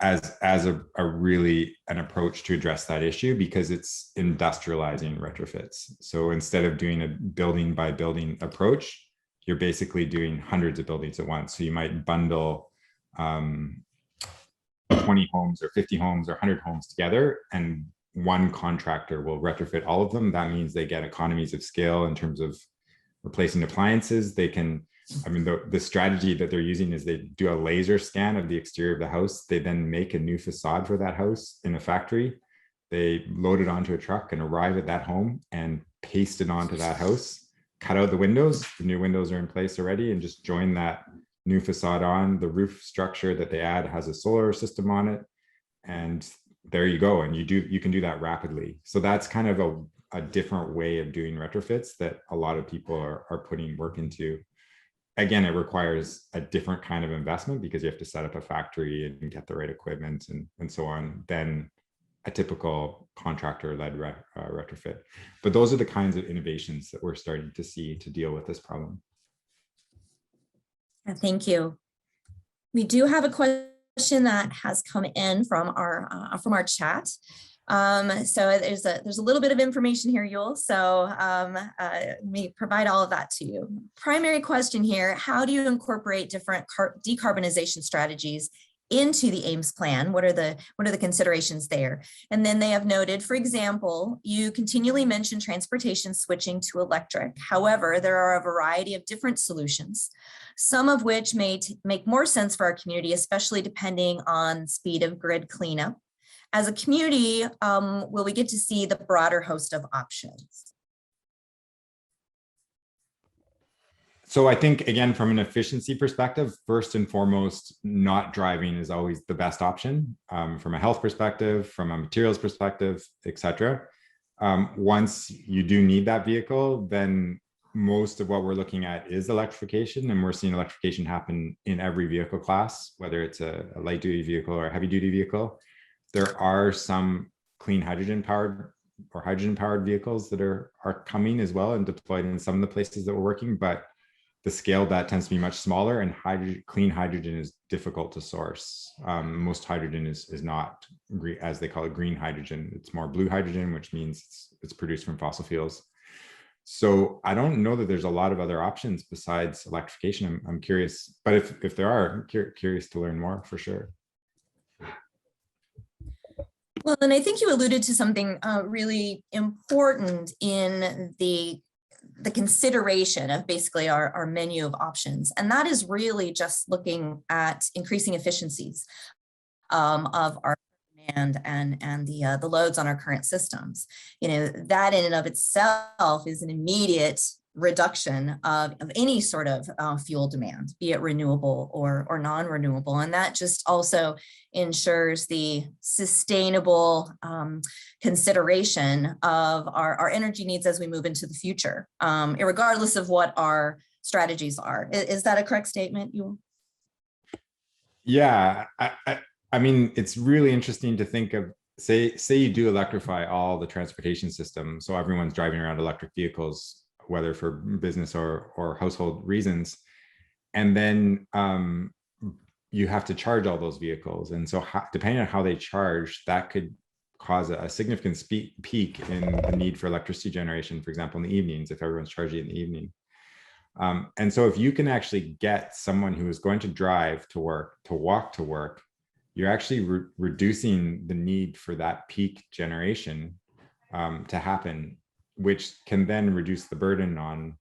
as a really an approach to address that issue, because it's industrializing retrofits. So instead of doing a building by building approach, you're basically doing hundreds of buildings at once. So you might bundle 20 homes or 50 homes or 100 homes together, and one contractor will retrofit all of them. That means they get economies of scale in terms of replacing appliances. They can, I mean, the strategy that they're using is they do a laser scan of the exterior of the house. They then make a new facade for that house in a factory. They load it onto a truck and arrive at that home and paste it onto that house. Cut out the windows, the new windows are in place already, and just join that new facade on. The roof structure that they add has a solar system on it, and there you go. And you can do that rapidly. So that's kind of a different way of doing retrofits that a lot of people are putting work into. Again, it requires a different kind of investment because you have to set up a factory and get the right equipment and so on than a typical contractor-led retrofit. But those are the kinds of innovations that we're starting to see to deal with this problem. Thank you. We do have a question that has come in from our chat. So there's a little bit of information here, Yul. So let me provide all of that to you. Primary question here: how do you incorporate different decarbonization strategies into the Ames plan? What are the considerations there? And then they have noted, for example, you continually mention transportation switching to electric. However, there are a variety of different solutions, some of which may make more sense for our community, especially depending on speed of grid cleanup. As a community, will we get to see the broader host of options? So I think, again, from an efficiency perspective, first and foremost, not driving is always the best option, from a health perspective, from a materials perspective, et cetera. Once you do need that vehicle, then most of what we're looking at is electrification, and we're seeing electrification happen in every vehicle class, whether it's a light duty vehicle or a heavy duty vehicle. There are some clean hydrogen powered or hydrogen powered vehicles that are coming as well and deployed in some of the places that we're working, but the scale of that tends to be much smaller, and clean hydrogen is difficult to source. Most hydrogen is not, as they call it, green hydrogen. It's more blue hydrogen, which means it's produced from fossil fuels. So I don't know that there's a lot of other options besides electrification. I'm curious, but if there are, I'm curious to learn more for sure. Well, and I think you alluded to something really important in the consideration of basically our menu of options. And that is really just looking at increasing efficiencies of our demand and the loads on our current systems. You know, that in and of itself is an immediate reduction of any sort of fuel demand, be it renewable or non-renewable. And that just also ensures the sustainable consideration of our energy needs as we move into the future, regardless of what our strategies are. Is that a correct statement? Yeah, I mean, it's really interesting to think of, say you do electrify all the transportation system, so everyone's driving around electric vehicles, whether for business or household reasons. And then you have to charge all those vehicles. And so depending on how they charge, that could cause a significant peak in the need for electricity generation, for example, in the evenings, if everyone's charging in the evening. And so if you can actually get someone who is going to drive to work, to walk to work, you're actually reducing the need for that peak generation to happen, which can then reduce the burden on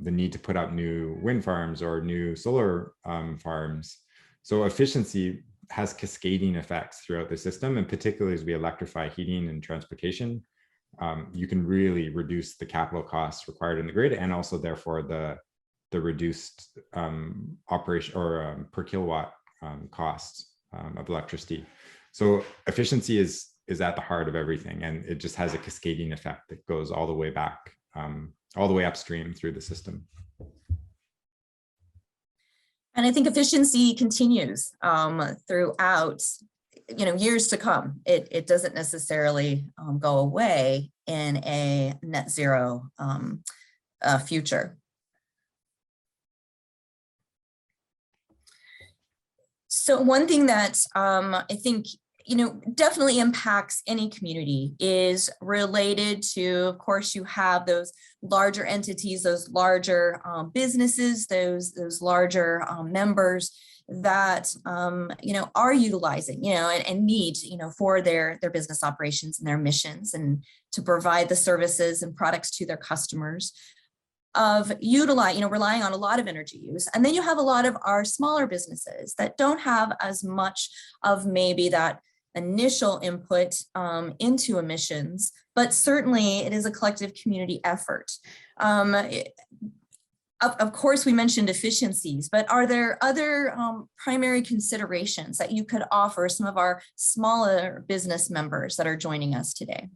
the need to put up new wind farms or new solar farms. So efficiency has cascading effects throughout the system, and particularly as we electrify heating and transportation, you can really reduce the capital costs required in the grid, and also therefore the reduced operation or per kilowatt cost of electricity. So efficiency is at the heart of everything, and it just has a cascading effect that goes all the way back, all the way upstream through the system. And I think efficiency continues throughout, years to come. It doesn't necessarily go away in a net zero future. So one thing that I think definitely impacts any community is related to, of course, you have those larger entities, those larger businesses, those larger members that are utilizing and need for their business operations and their missions, and to provide the services and products to their customers, of relying on a lot of energy use. And then you have a lot of our smaller businesses that don't have as much of maybe that initial input into emissions, but certainly it is a collective community effort. Of course, we mentioned efficiencies, but are there other primary considerations that you could offer some of our smaller business members that are joining us today?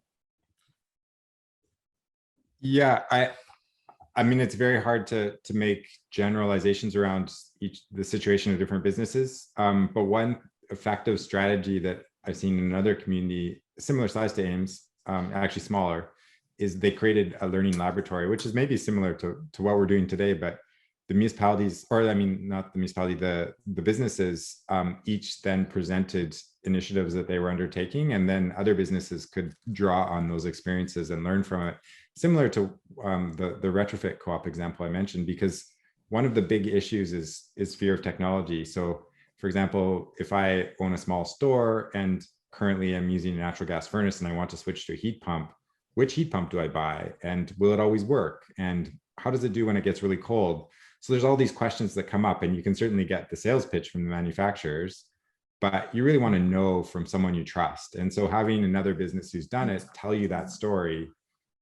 Yeah, I mean, it's very hard to make generalizations around the situation of different businesses. But one effective strategy that I've seen in another community, similar size to Ames, actually smaller, is they created a learning laboratory, which is maybe similar to what we're doing today, but the municipalities, or I mean, not the municipality, the businesses each then presented initiatives that they were undertaking, and then other businesses could draw on those experiences and learn from it, similar to the retrofit co-op example I mentioned, because one of the big issues is fear of technology. So For example, if I own a small store and currently I'm using a natural gas furnace and I want to switch to a heat pump, which heat pump do I buy? And will it always work? And how does it do when it gets really cold? So there's all these questions that come up, and you can certainly get the sales pitch from the manufacturers, but you really want to know from someone you trust. And so having another business who's done it tell you that story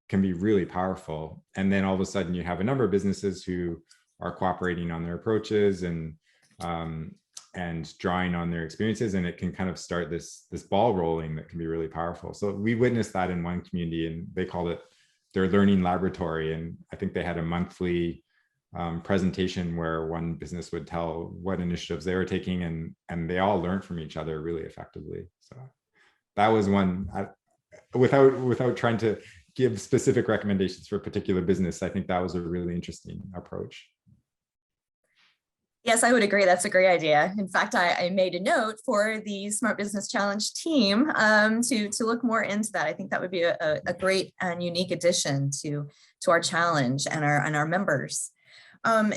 can be really powerful. And then all of a sudden you have a number of businesses who are cooperating on their approaches and drawing on their experiences, and it can kind of start this ball rolling that can be really powerful. So we witnessed that in one community, and they called it their learning laboratory. And I think they had a monthly presentation where one business would tell what initiatives they were taking, and they all learned from each other really effectively. So that was one. Without trying to give specific recommendations for a particular business, I think that was a really interesting approach. Yes, I would agree. That's a great idea. In fact, I made a note for the Smart Business Challenge team to look more into that. I think that would be a great and unique addition to our challenge and our members.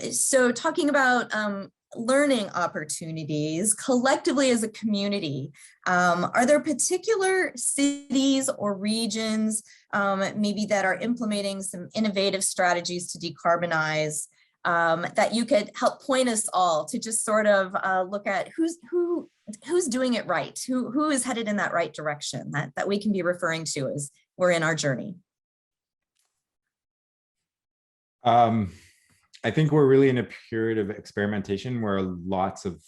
So talking about learning opportunities collectively as a community, are there particular cities or regions maybe that are implementing some innovative strategies to decarbonize that you could help point us all to just sort of look at who's doing it right, who is headed in that right direction that we can be referring to as we're in our journey? I think we're really in a period of experimentation where lots of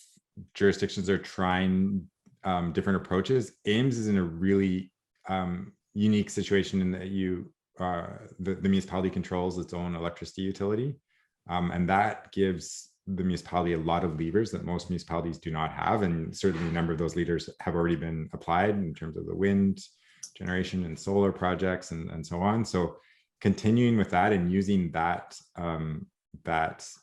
jurisdictions are trying different approaches. Ames is in a really unique situation in that the municipality controls its own electricity utility. And that gives the municipality a lot of levers that most municipalities do not have. And certainly a number of those levers have already been applied in terms of the wind generation and solar projects and so on. So continuing with that and using that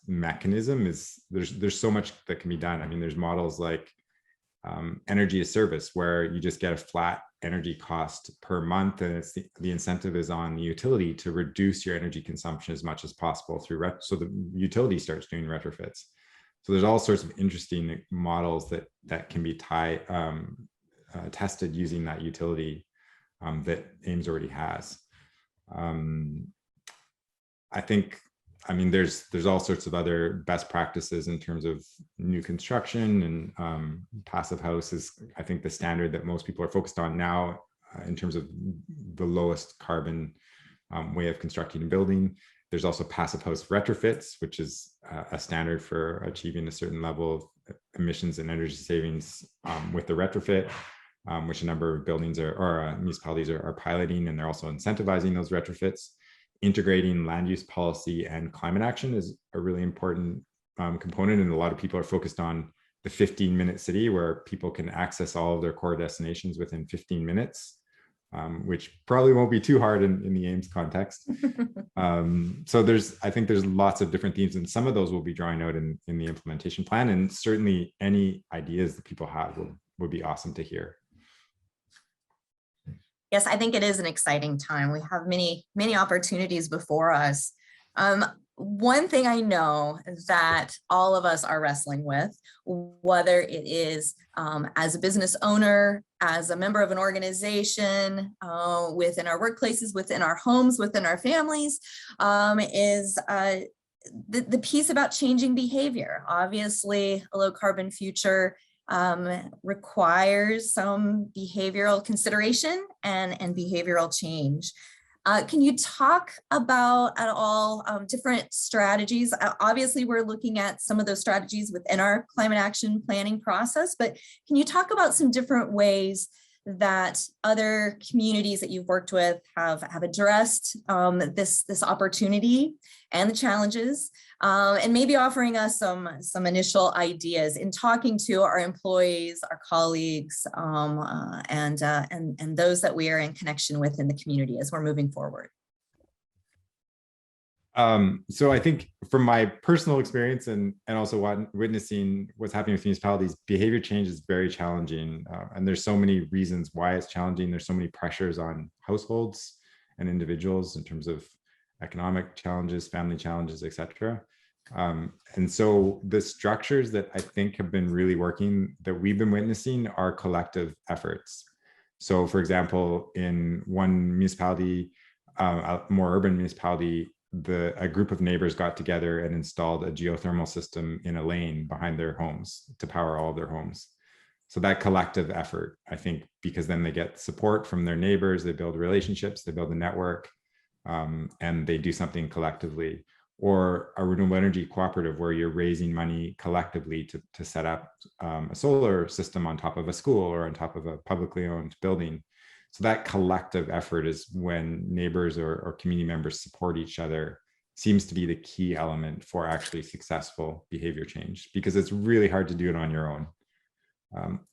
mechanism there's so much that can be done. I mean, there's models like energy as service, where you just get a flat energy cost per month, and it's the incentive is on the utility to reduce your energy consumption as much as possible through so the utility starts doing retrofits. So there's all sorts of interesting models that can be tested using that utility that Ames already has. I mean, there's all sorts of other best practices in terms of new construction, and passive house is, I think, the standard that most people are focused on now in terms of the lowest carbon way of constructing a building. There's also passive house retrofits, which is a standard for achieving a certain level of emissions and energy savings with the retrofit, which a number of buildings or municipalities are piloting, and they're also incentivizing those retrofits. Integrating land use policy and climate action is a really important component, and a lot of people are focused on the 15-minute city where people can access all of their core destinations within 15 minutes, which probably won't be too hard in the Ames context. So I think there's lots of different themes, and some of those will be drawing out in the implementation plan, and certainly any ideas that people have would be awesome to hear. Yes, I think it is an exciting time. We have many opportunities before us. One thing I know that all of us are wrestling with, whether it is as a business owner, as a member of an organization, within our workplaces, within our homes, within our families, is the piece about changing behavior. Obviously, a low carbon future requires some behavioral consideration and behavioral change. Can you talk about at all different strategies? Obviously, we're looking at some of those strategies within our climate action planning process, but can you talk about some different ways that other communities that you've worked with have addressed this opportunity and the challenges, and maybe offering us some initial ideas in talking to our employees, our colleagues, and those that we are in connection with in the community as we're moving forward? So I think from my personal experience and also witnessing what's happening with municipalities, behavior change is very challenging. And there's so many reasons why it's challenging. There's so many pressures on households and individuals in terms of economic challenges, family challenges, etc. And so the structures that I think have been really working, that we've been witnessing, are collective efforts. So for example, in one municipality, a more urban municipality, a group of neighbors got together and installed a geothermal system in a lane behind their homes to power all of their homes. So that collective effort, I think, because then they get support from their neighbors, they build relationships, they build a network, and they do something collectively. Or a renewable energy cooperative where you're raising money collectively to set up a solar system on top of a school or on top of a publicly owned building. So that collective effort is when neighbors or community members support each other, seems to be the key element for actually successful behavior change, because it's really hard to do it on your own.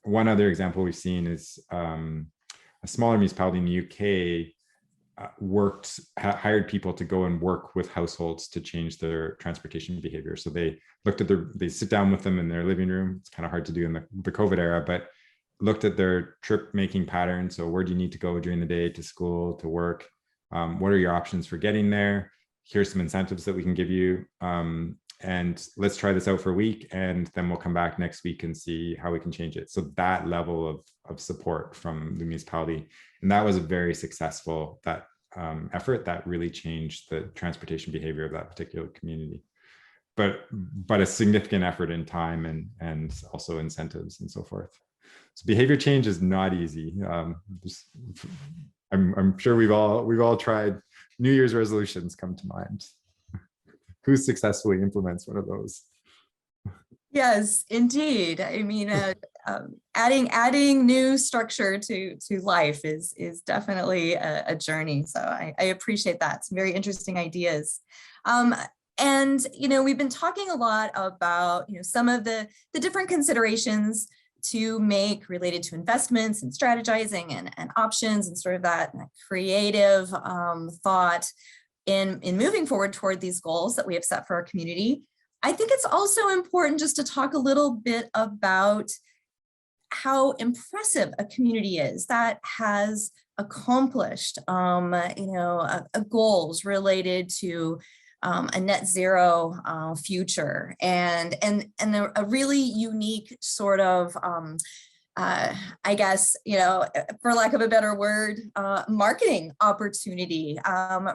One other example we've seen is a smaller municipality in the UK hired people to go and work with households to change their transportation behavior. So they looked at they sit down with them in their living room. It's kind of hard to do in the COVID era, but looked at their trip making patterns. So where do you need to go during the day, to school, to work? What are your options for getting there? Here's some incentives that we can give you. And let's try this out for a week, and then we'll come back next week and see how we can change it. So that level of support from the municipality, and that was a very successful effort that really changed the transportation behavior of that particular community. But a significant effort in time and also incentives and so forth. So behavior change is not easy. I'm sure we've all tried. New Year's resolutions come to mind. Who successfully implements one of those? Yes, indeed. I mean, adding new structure to life is definitely a journey. So I appreciate that. Some very interesting ideas. And we've been talking a lot about some of the different considerations to make related to investments and strategizing and options and sort of that creative thought in moving forward toward these goals that we have set for our community. I think it's also important just to talk a little bit about how impressive a community is that has accomplished, goals related to a net zero future and a really unique sort of I guess, for lack of a better word, marketing opportunity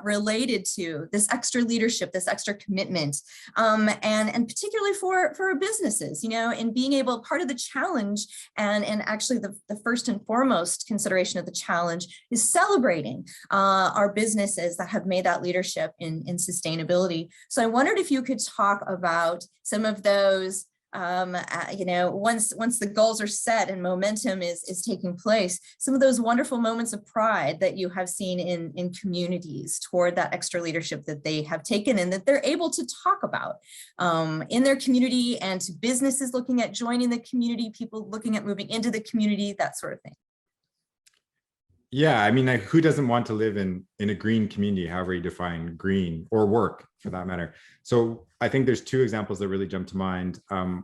related to this extra leadership, this extra commitment, and particularly for businesses, in being able, part of the challenge and actually the first and foremost consideration of the challenge is celebrating our businesses that have made that leadership in sustainability. So I wondered if you could talk about some of those once the goals are set and momentum is taking place, some of those wonderful moments of pride that you have seen in communities toward that extra leadership that they have taken and that they're able to talk about in their community, and to businesses looking at joining the community, people looking at moving into the community, that sort of thing. Yeah, I mean, who doesn't want to live in a green community, however you define green, or work for that matter? So I think there's two examples that really jump to mind.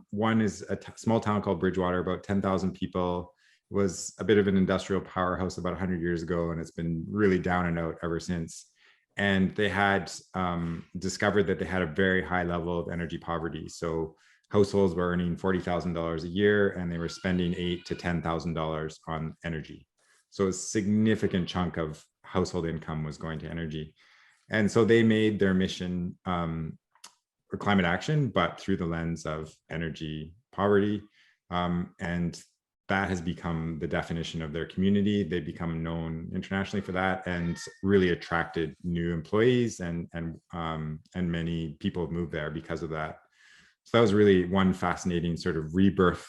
One is a small town called Bridgewater, about 10,000 people. It was a bit of an industrial powerhouse about 100 years ago, and it's been really down and out ever since. And they had discovered that they had a very high level of energy poverty. So households were earning $40,000 a year, and they were spending $8,000 to $10,000 on energy. So a significant chunk of household income was going to energy. And so they made their mission for climate action, but through the lens of energy poverty. And that has become the definition of their community. They've become known internationally for that, and really attracted new employees, and many people have moved there because of that. So that was really one fascinating sort of rebirth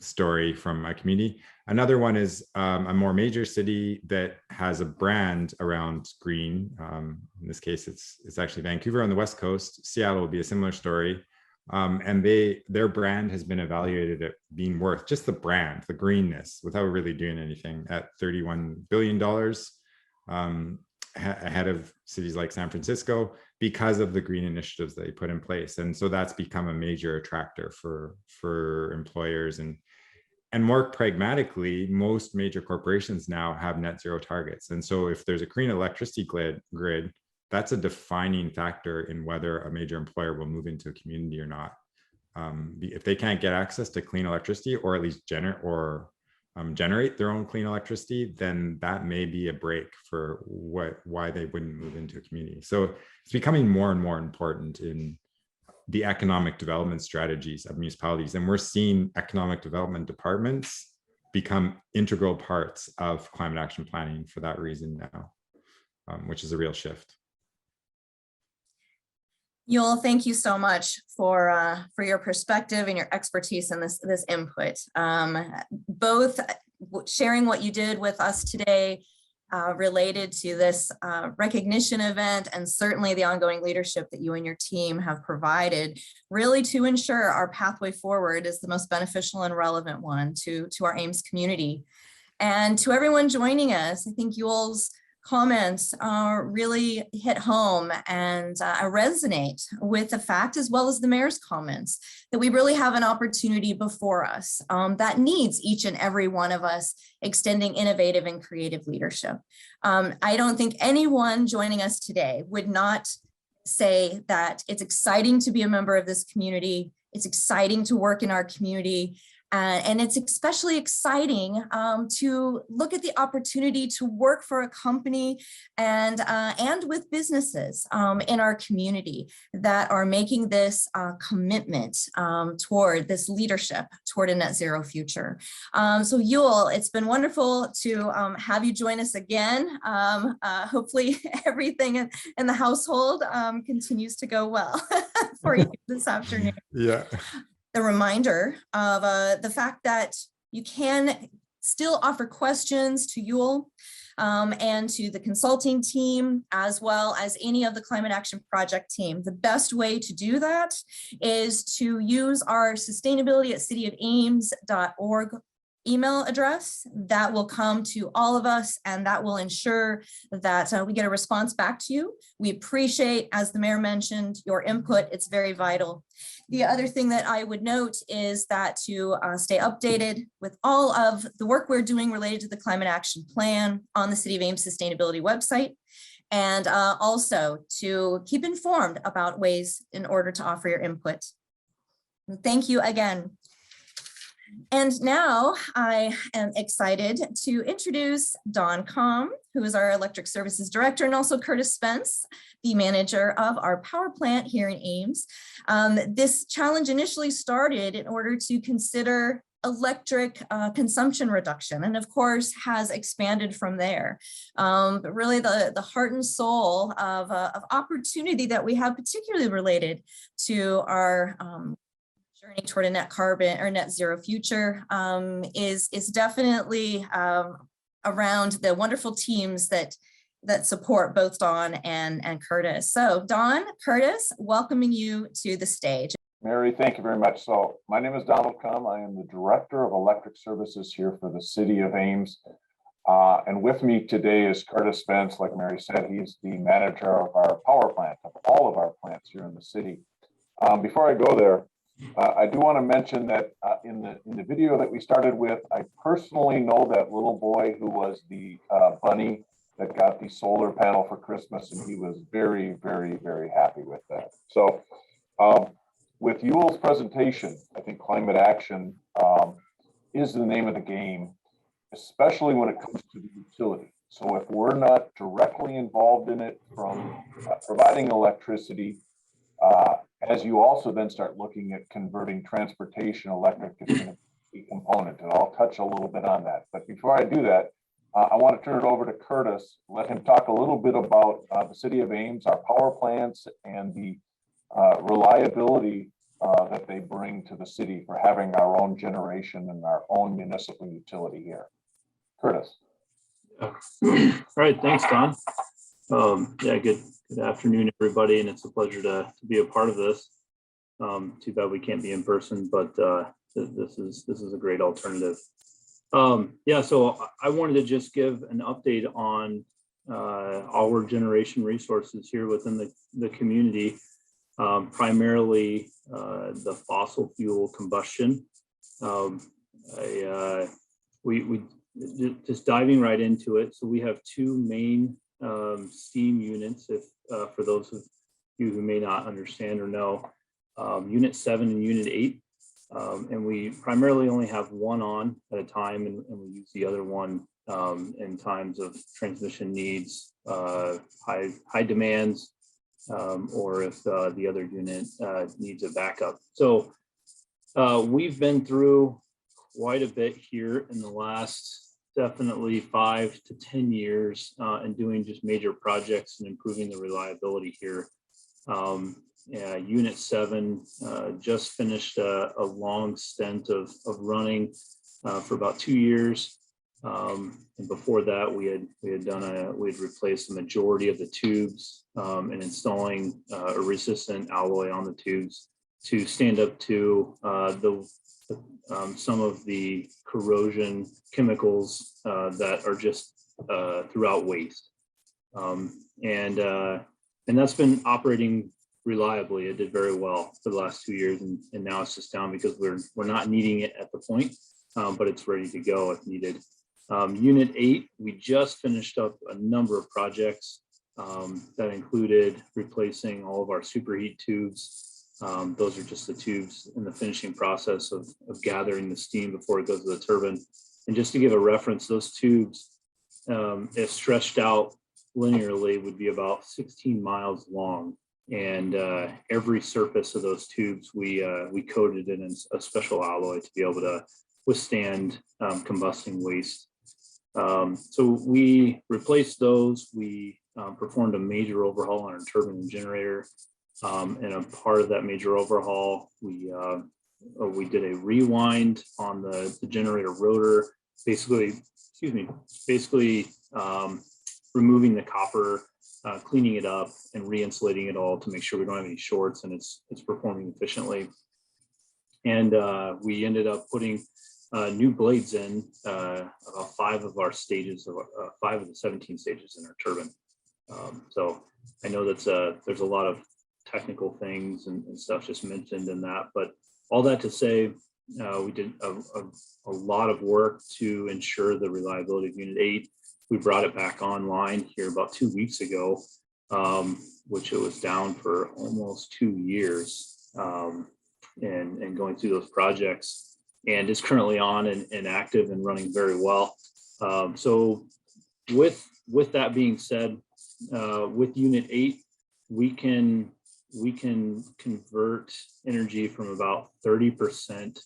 story from a community. Another one is a more major city that has a brand around green. In this case, it's actually Vancouver on the West Coast. Seattle would be a similar story. And their brand has been evaluated at being worth, just the brand, the greenness, without really doing anything, at $31 billion, ahead of cities like San Francisco, because of the green initiatives that they put in place. And so that's become a major attractor for employers. And more pragmatically, most major corporations now have net zero targets. And so if there's a clean electricity grid, that's a defining factor in whether a major employer will move into a community or not. If they can't get access to clean electricity, or at least generate their own clean electricity, then that may be a break for why they wouldn't move into a community. So it's becoming more and more important in the economic development strategies of municipalities. And we're seeing economic development departments become integral parts of climate action planning for that reason now, which is a real shift. Yul, thank you so much for your perspective and your expertise in this input. Both sharing what you did with us today related to this recognition event, and certainly the ongoing leadership that you and your team have provided, really to ensure our pathway forward is the most beneficial and relevant one to our Ames community. And to everyone joining us, I think Yul's comments really hit home and resonate with the fact, as well as the mayor's comments, that we really have an opportunity before us that needs each and every one of us extending innovative and creative leadership. I don't think anyone joining us today would not say that it's exciting to be a member of this community. It's exciting to work in our community. And it's especially exciting to look at the opportunity to work for a company and with businesses in our community that are making this commitment toward this leadership toward a net zero future. So Yul, it's been wonderful to have you join us again. Hopefully everything in the household continues to go well for you this afternoon. Yeah. The reminder of the fact that you can still offer questions to Yul and to the consulting team, as well as any of the Climate Action Project team. The best way to do that is to use our sustainability@cityofames.org email address. That will come to all of us, and that will ensure that we get a response back to you. We appreciate, as the mayor mentioned, your input. It's very vital. The other thing that I would note is that to stay updated with all of the work we're doing related to the Climate Action Plan on the City of Ames Sustainability website, and also to keep informed about ways in order to offer your input. Thank you again. And now I am excited to introduce Don Com, who is our Electric Services Director, and also Curtis Spence, the manager of our power plant here in Ames. This challenge initially started in order to consider electric consumption reduction, and of course has expanded from there. But really the heart and soul of opportunity that we have, particularly related to our journey toward a net carbon or net zero future, is definitely around the wonderful teams that support both Don and Curtis. So Don, Curtis, welcoming you to the stage. Mary, thank you very much. So my name is Donald Com. I am the Director of Electric Services here for the City of Ames. And with me today is Curtis Spence. Like Mary said, he's the manager of our power plant, of all of our plants here in the city. Before I go there, I do want to mention that in the video that we started with, I personally know that little boy who was the bunny that got the solar panel for Christmas, and he was very, very, very happy with that. So with Yul's presentation, I think climate action is the name of the game, especially when it comes to the utility. So if we're not directly involved in it from providing electricity, as you also then start looking at converting transportation electric to be a component, and I'll touch a little bit on that. But before I do that, I want to turn it over to Curtis, let him talk a little bit about the City of Ames, our power plants, and the reliability that they bring to the city for having our own generation and our own municipal utility here. Curtis. All right, thanks, Don. Yeah, good afternoon, everybody, and it's a pleasure to be a part of this. Too bad we can't be in person, but this is a great alternative. Yeah, so I wanted to just give an update on our generation resources here within the community, primarily the fossil fuel combustion. We just diving right into it. So we have two main steam units, if for those of you who may not understand or know, Unit 7 and Unit 8. And we primarily only have one on at a time, and we use the other one in times of transmission needs, high demands, or if the other unit needs a backup. So we've been through quite a bit here in the last definitely 5 to 10 years and doing just major projects and improving the reliability here. Unit 7 just finished a long stint of running for about 2 years. And before that, we had replaced the majority of the tubes and installing a resistant alloy on the tubes to stand up to some of the corrosion chemicals that are just throughout waste. And that's been operating reliably. It did very well for the last 2 years, and now it's just down because we're not needing it at the point, but it's ready to go if needed. Unit 8, we just finished up a number of projects that included replacing all of our superheat tubes. Those are just the tubes in the finishing process of gathering the steam before it goes to the turbine. And just to give a reference, those tubes, if stretched out linearly, would be about 16 miles long. And every surface of those tubes, we coated it in a special alloy to be able to withstand combusting waste. So we replaced those. We performed a major overhaul on our turbine and generator. And a part of that major overhaul, we did a rewind on the generator rotor, basically removing the copper, cleaning it up, and re-insulating it all to make sure we don't have any shorts and it's performing efficiently. And we ended up putting new blades in about 5 of our stages, 5 of the 17 stages in our turbine. So I know that's there's a lot of technical things and stuff just mentioned in that, but all that to say, we did a lot of work to ensure the reliability of Unit 8. We brought it back online here about 2 weeks ago, which it was down for almost 2 years, and going through those projects, and is currently on and active and running very well. So with that being said, with Unit 8, we can convert energy from about 30%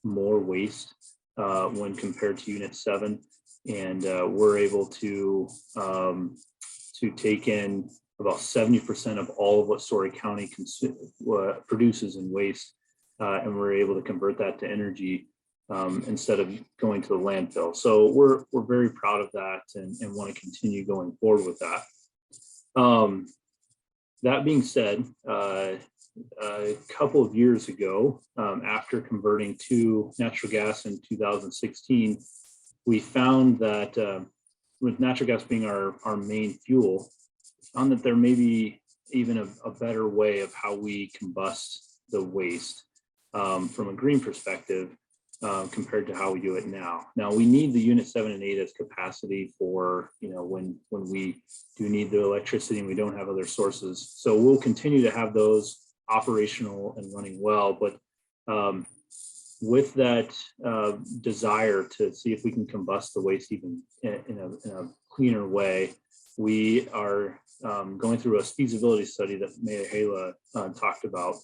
more waste when compared to Unit 7, and we're able to take in about 70% of all of what Story County produces in waste, and we're able to convert that to energy instead of going to the landfill. So we're very proud of that and want to continue going forward with that. That being said, a couple of years ago, after converting to natural gas in 2016, we found that with natural gas being our main fuel, found that there may be even a better way of how we combust the waste from a green perspective compared to how we do it now. Now we need the Unit 7 and 8 as capacity for, when we do need the electricity and we don't have other sources. So we'll continue to have those operational and running well, but with that desire to see if we can combust the waste even in a cleaner way, we are going through a feasibility study that Mayor Hala talked about,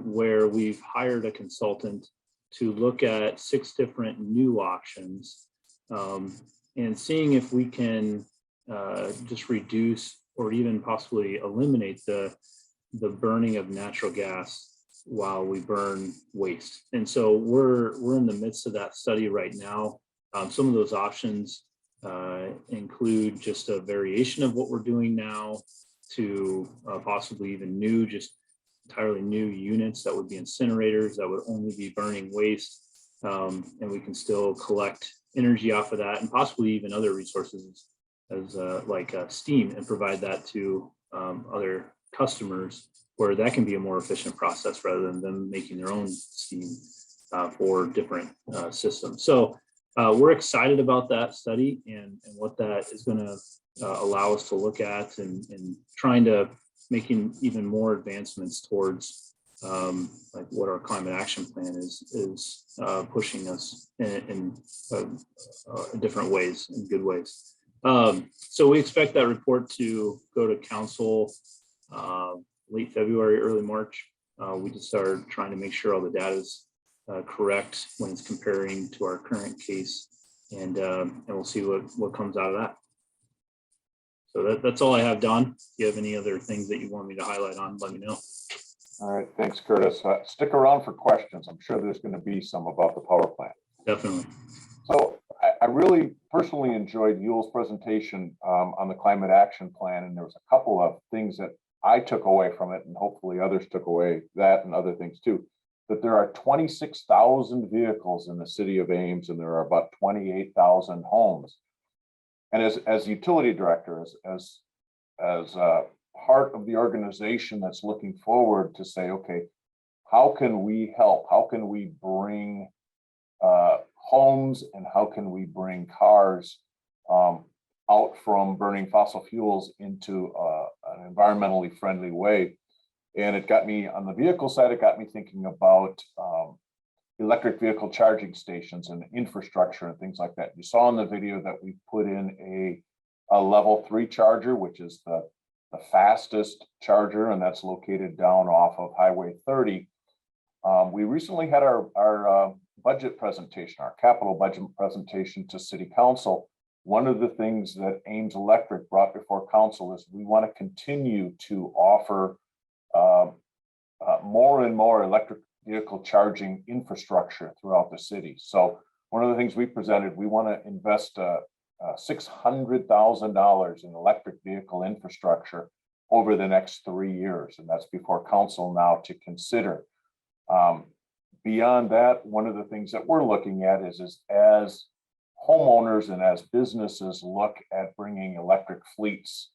where we've hired a consultant to look at 6 different new options and seeing if we can just reduce or even possibly eliminate the burning of natural gas while we burn waste. And so we're in the midst of that study right now. Some of those options include just a variation of what we're doing now to possibly even entirely new units that would be incinerators that would only be burning waste, and we can still collect energy off of that and possibly even other resources as like steam, and provide that to other customers, where that can be a more efficient process rather than them making their own steam for different systems. So we're excited about that study and what that is going to allow us to look at and trying to making even more advancements towards like what our climate action plan is pushing us in different ways, in good ways. So we expect that report to go to council late February, early March. We just started trying to make sure all the data is correct when it's comparing to our current case, and we'll see what comes out of that. So that's all I have, Don. If you have any other things that you want me to highlight on, let me know. All right, thanks, Curtis. Stick around for questions. I'm sure there's going to be some about the power plant. Definitely. So I really personally enjoyed Yule's presentation on the climate action plan, and there was a couple of things that I took away from it, and hopefully others took away that and other things too. That there are 26,000 vehicles in the city of Ames, and there are about 28,000 homes. And as utility director, as part of the organization that's looking forward to say, okay, how can we help? How can we bring homes and how can we bring cars out from burning fossil fuels into an environmentally friendly way? And it got me on the vehicle side, it got me thinking about electric vehicle charging stations and infrastructure and things like that. You saw in the video that we put in a level 3 charger, which is the fastest charger, and that's located down off of Highway 30. We recently had our budget presentation, our capital budget presentation to City Council. One of the things that Ames Electric brought before Council is we want to continue to offer more and more electric vehicle charging infrastructure throughout the city. So one of the things we presented, we want to invest $600,000 in electric vehicle infrastructure over the next 3 years, and that's before Council now to consider. Beyond that, one of the things that we're looking at is as homeowners and as businesses look at bringing electric fleets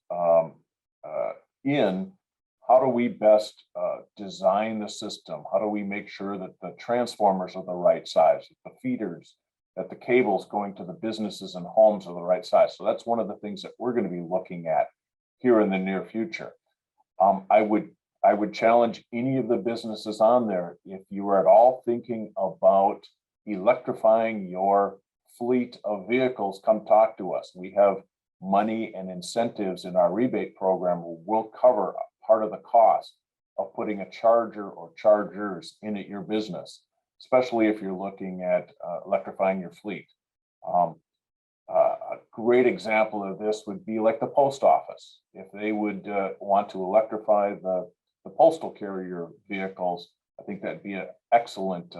in, how do we best design the system? How do we make sure that the transformers are the right size, that the feeders, that the cables going to the businesses and homes are the right size? So that's one of the things that we're going to be looking at here in the near future. I would challenge any of the businesses on there, if you are at all thinking about electrifying your fleet of vehicles, come talk to us. We have money and incentives in our rebate program. We'll cover part of the cost of putting a charger or chargers in at your business, especially if you're looking at electrifying your fleet. A great example of this would be like the post office. If they would want to electrify the postal carrier vehicles, I think that'd be an excellent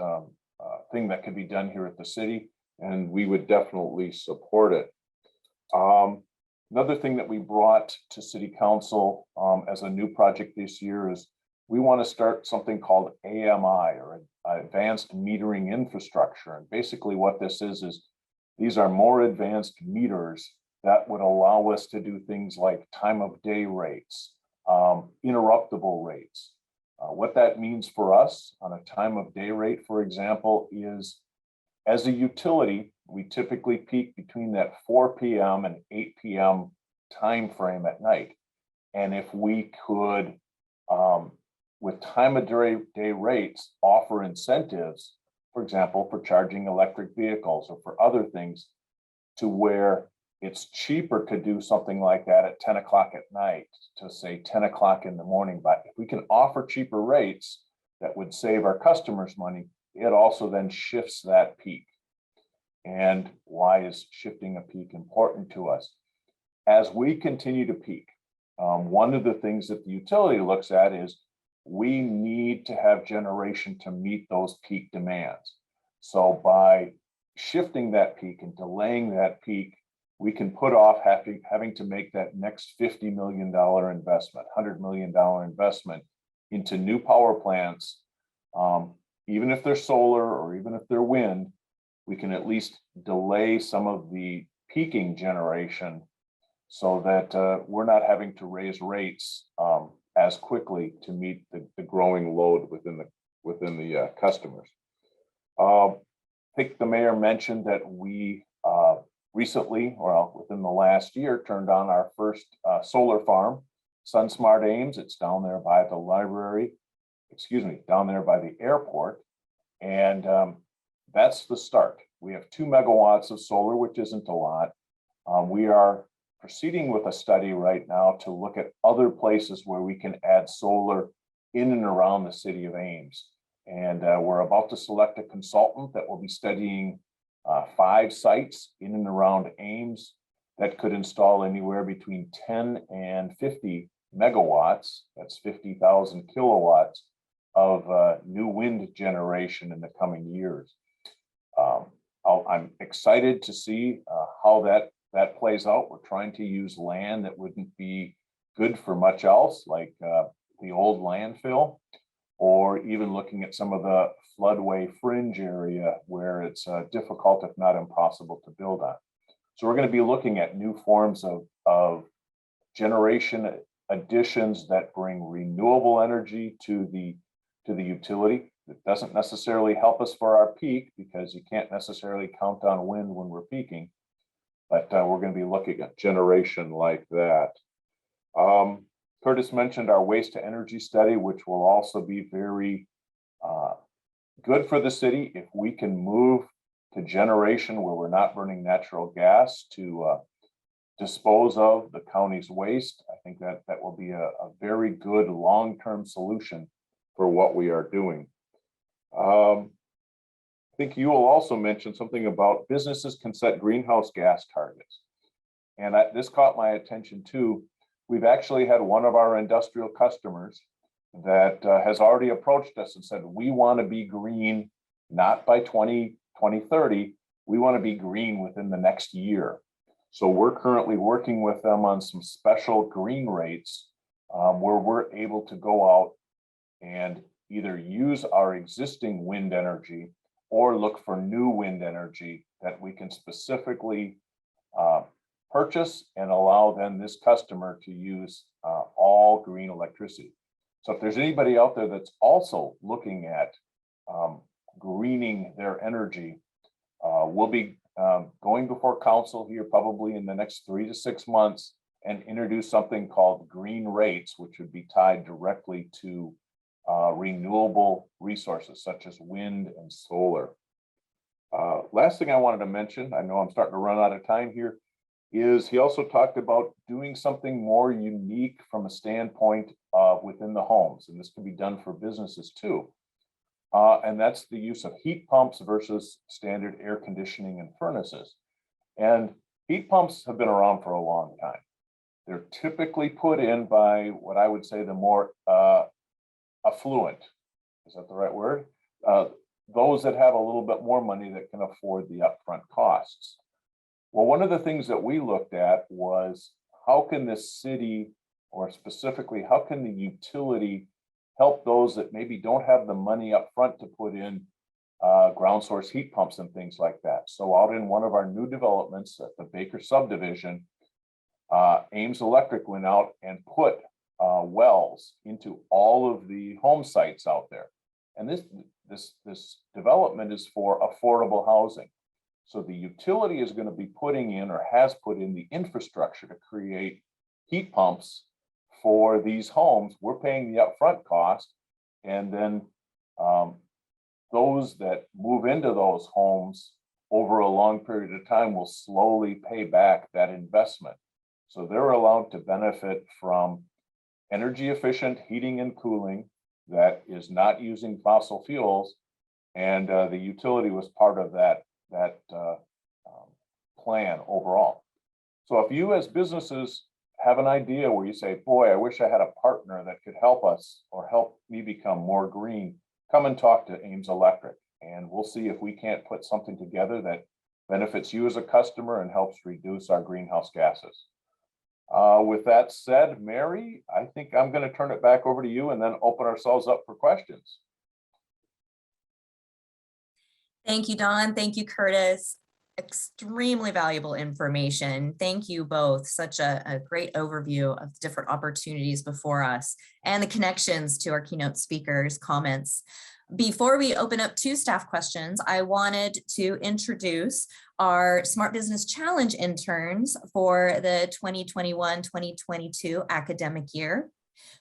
thing that could be done here at the city, and we would definitely support it. Another thing that we brought to City Council as a new project this year is we want to start something called AMI, or Advanced Metering Infrastructure. And basically what this is these are more advanced meters that would allow us to do things like time of day rates, interruptible rates. What that means for us on a time of day rate, for example, is as a utility, we typically peak between that 4 p.m. and 8 p.m. time frame at night. And if we could, with time of day rates, offer incentives, for example, for charging electric vehicles or for other things, to where it's cheaper to do something like that at 10 o'clock at night to say 10 o'clock in the morning. But if we can offer cheaper rates that would save our customers money, it also then shifts that peak. And why is shifting a peak important to us? As we continue to peak, one of the things that the utility looks at is we need to have generation to meet those peak demands. So by shifting that peak and delaying that peak, we can put off having to make that next $50 million investment, $100 million investment into new power plants. Even if they're solar or even if they're wind, we can at least delay some of the peaking generation so that we're not having to raise rates as quickly to meet the growing load within the customers. think the mayor mentioned that we recently, well, within the last year, turned on our first solar farm, SunSmart Ames. It's down there by the library, down there by the airport. And that's the start. We have 2 megawatts of solar, which isn't a lot. We are proceeding with a study right now to look at other places where we can add solar in and around the city of Ames. And we're about to select a consultant that will be studying 5 sites in and around Ames that could install anywhere between 10 and 50 megawatts. That's 50,000 kilowatts of new wind generation in the coming years. I'm excited to see how that plays out. We're trying to use land that wouldn't be good for much else, like the old landfill, or even looking at some of the floodway fringe area where it's difficult, if not impossible, to build on. So we're going to be looking at new forms of generation additions that bring renewable energy to the utility. It doesn't necessarily help us for our peak because you can't necessarily count on wind when we're peaking, but we're going to be looking at generation like that. Curtis mentioned our waste to energy study, which will also be very good for the city if we can move to generation where we're not burning natural gas to dispose of the county's waste. I think that will be a very good long-term solution for what we are doing. I think you will also mention something about businesses can set greenhouse gas targets. And this caught my attention too. We've actually had one of our industrial customers that has already approached us and said, we want to be green, not by 2030, we want to be green within the next year. So we're currently working with them on some special green rates where we're able to go out and either use our existing wind energy or look for new wind energy that we can specifically purchase and allow then this customer to use all green electricity. So if there's anybody out there that's also looking at greening their energy, we'll be going before council here probably in the next 3 to 6 months and introduce something called green rates, which would be tied directly to renewable resources such as wind and solar. Last thing I wanted to mention, I know I'm starting to run out of time here, is he also talked about doing something more unique from a standpoint of within the homes, and this can be done for businesses too. And that's the use of heat pumps versus standard air conditioning and furnaces. And heat pumps have been around for a long time. They're typically put in by what I would say the more affluent, is that the right word? Those that have a little bit more money that can afford the upfront costs. Well, one of the things that we looked at was how can this city, or specifically, how can the utility help those that maybe don't have the money up front to put in ground source heat pumps and things like that. So out in one of our new developments at the Baker subdivision, Ames Electric went out and put wells into all of the home sites out there. And this development is for affordable housing. So the utility is going to be putting in, or has put in, the infrastructure to create heat pumps for these homes. We're paying the upfront cost, and then those that move into those homes over a long period of time will slowly pay back that investment. So they're allowed to benefit from energy efficient heating and cooling that is not using fossil fuels, and the utility was part of that plan overall. So if you as businesses have an idea where you say, boy, I wish I had a partner that could help us or help me become more green, come and talk to Ames Electric, and we'll see if we can't put something together that benefits you as a customer and helps reduce our greenhouse gases. With that said, Mary, I think I'm going to turn it back over to you and then open ourselves up for questions. Thank you, Don. Thank you, Curtis. Extremely valuable information. Thank you both. Such a great overview of different opportunities before us and the connections to our keynote speakers' comments. Before we open up to staff questions, I wanted to introduce our Smart Business Challenge interns for the 2021-2022 academic year.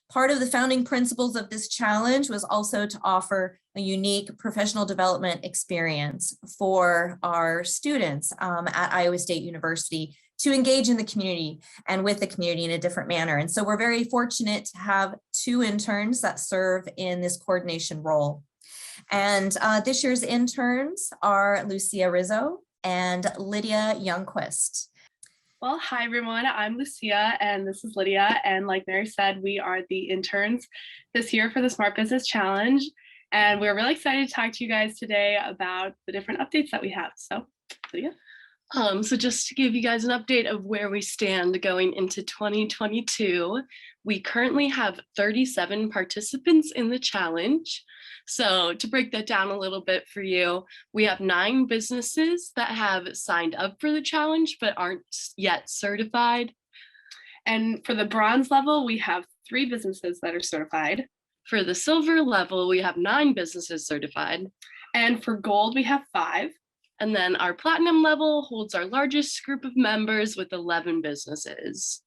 Part of the founding principles of this challenge was also to offer a unique professional development experience for our students at Iowa State University to engage in the community and with the community in a different manner. And so we're very fortunate to have 2 interns that serve in this coordination role. And this year's interns are Lucia Rizzo and Lydia Youngquist. Well, hi everyone, I'm Lucia and this is Lydia. And like Mary said, we are the interns this year for the Smart Business Challenge. And we're really excited to talk to you guys today about the different updates that we have. So, Lydia. So just to give you guys an update of where we stand going into 2022, we currently have 37 participants in the challenge. So to break that down a little bit for you, we have 9 businesses that have signed up for the challenge but aren't yet certified. And for the bronze level, we have 3 businesses that are certified. For the silver level, we have 9 businesses certified. And for gold, we have 5. And then our platinum level holds our largest group of members with 11 businesses.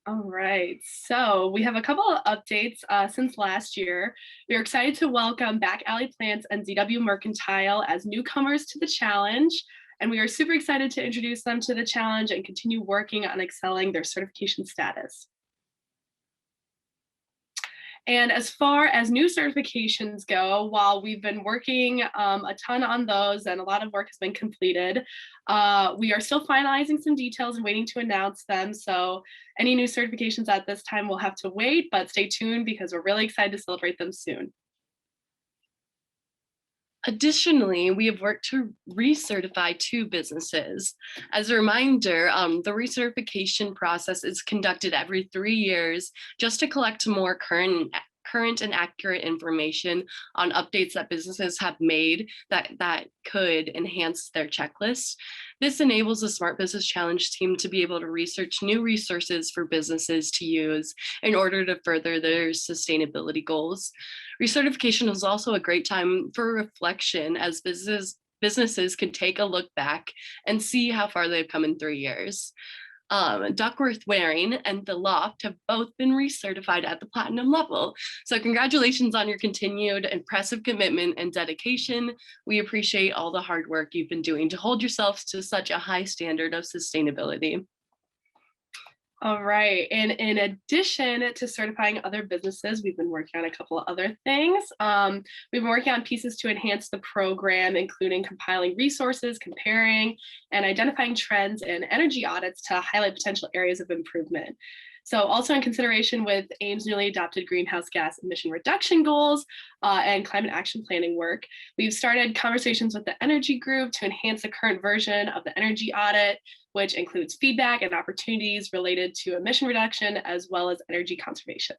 All right, so we have a couple of updates since last year. We're excited to welcome Back Alley Plants and ZW Mercantile as newcomers to the challenge. And we are super excited to introduce them to the challenge and continue working on excelling their certification status. And as far as new certifications go, while we've been working a ton on those and a lot of work has been completed, we are still finalizing some details and waiting to announce them. So any new certifications at this time will have to wait, but stay tuned because we're really excited to celebrate them soon. Additionally, we have worked to recertify 2 businesses. As a reminder, the recertification process is conducted every 3 years just to collect more current and accurate information on updates that businesses have made that could enhance their checklist. This enables the Smart Business Challenge team to be able to research new resources for businesses to use in order to further their sustainability goals. Recertification is also a great time for reflection as businesses can take a look back and see how far they've come in 3 years. Duckworth Waring and The Loft have both been recertified at the platinum level. So congratulations on your continued impressive commitment and dedication. We appreciate all the hard work you've been doing to hold yourselves to such a high standard of sustainability. All right, and in addition to certifying other businesses, we've been working on a couple of other things. We've been working on pieces to enhance the program, including compiling resources, comparing, and identifying trends and energy audits to highlight potential areas of improvement. So also in consideration with AIM's newly adopted greenhouse gas emission reduction goals and climate action planning work, we've started conversations with the energy group to enhance the current version of the energy audit, which includes feedback and opportunities related to emission reduction as well as energy conservation.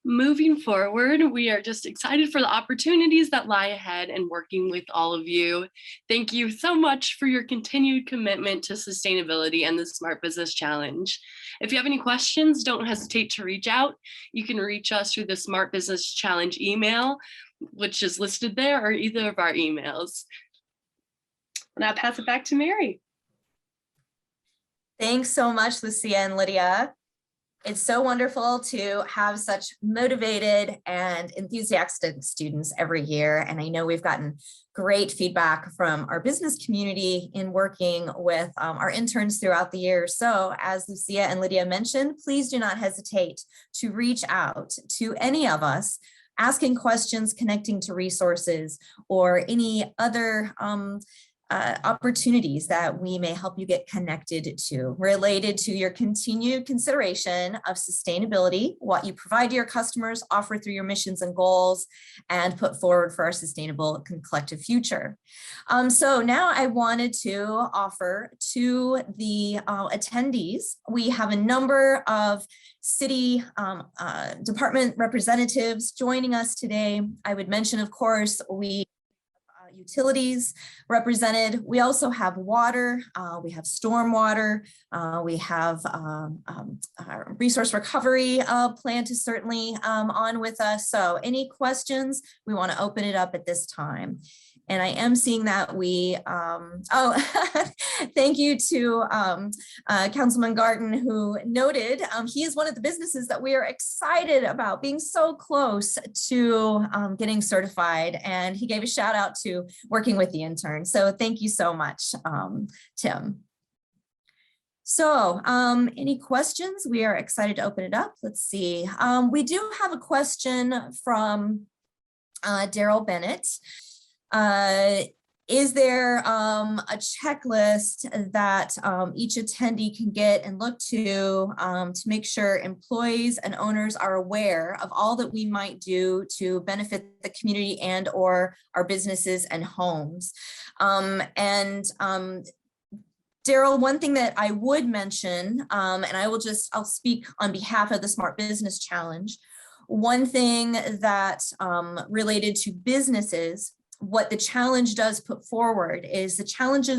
Moving forward, we are just excited for the opportunities that lie ahead and working with all of you. Thank you so much for your continued commitment to sustainability and the Smart Business Challenge. If you have any questions, don't hesitate to reach out. You can reach us through the Smart Business Challenge email, which is listed there, or either of our emails. And I'll pass it back to Mary. Thanks so much, Lucia and Lydia. It's so wonderful to have such motivated and enthusiastic students every year. And I know we've gotten great feedback from our business community in working with our interns throughout the year. So as Lucia and Lydia mentioned, please do not hesitate to reach out to any of us asking questions, connecting to resources, or any other opportunities that we may help you get connected to related to your continued consideration of sustainability, what you provide to your customers, offer through your missions and goals, and put forward for our sustainable collective future. So now I wanted to offer to the attendees, we have a number of city department representatives joining us today. I would mention, of course, we utilities represented. We also have water, we have stormwater, we have our resource recovery plant is certainly on with us. So any questions, we want to open it up at this time. And I am seeing that we, thank you to Councilman Garten, who noted he is one of the businesses that we are excited about being so close to getting certified. And he gave a shout out to working with the intern. So thank you so much, Tim. So any questions? We are excited to open it up. Let's see. We do have a question from Daryl Bennett. Is there a checklist that each attendee can get and look to make sure employees and owners are aware of all that we might do to benefit the community and or our businesses and homes? Daryl, one thing that I would mention, and I'll speak on behalf of the Smart Business Challenge. One thing that related to businesses, what the challenge does put forward is the challenge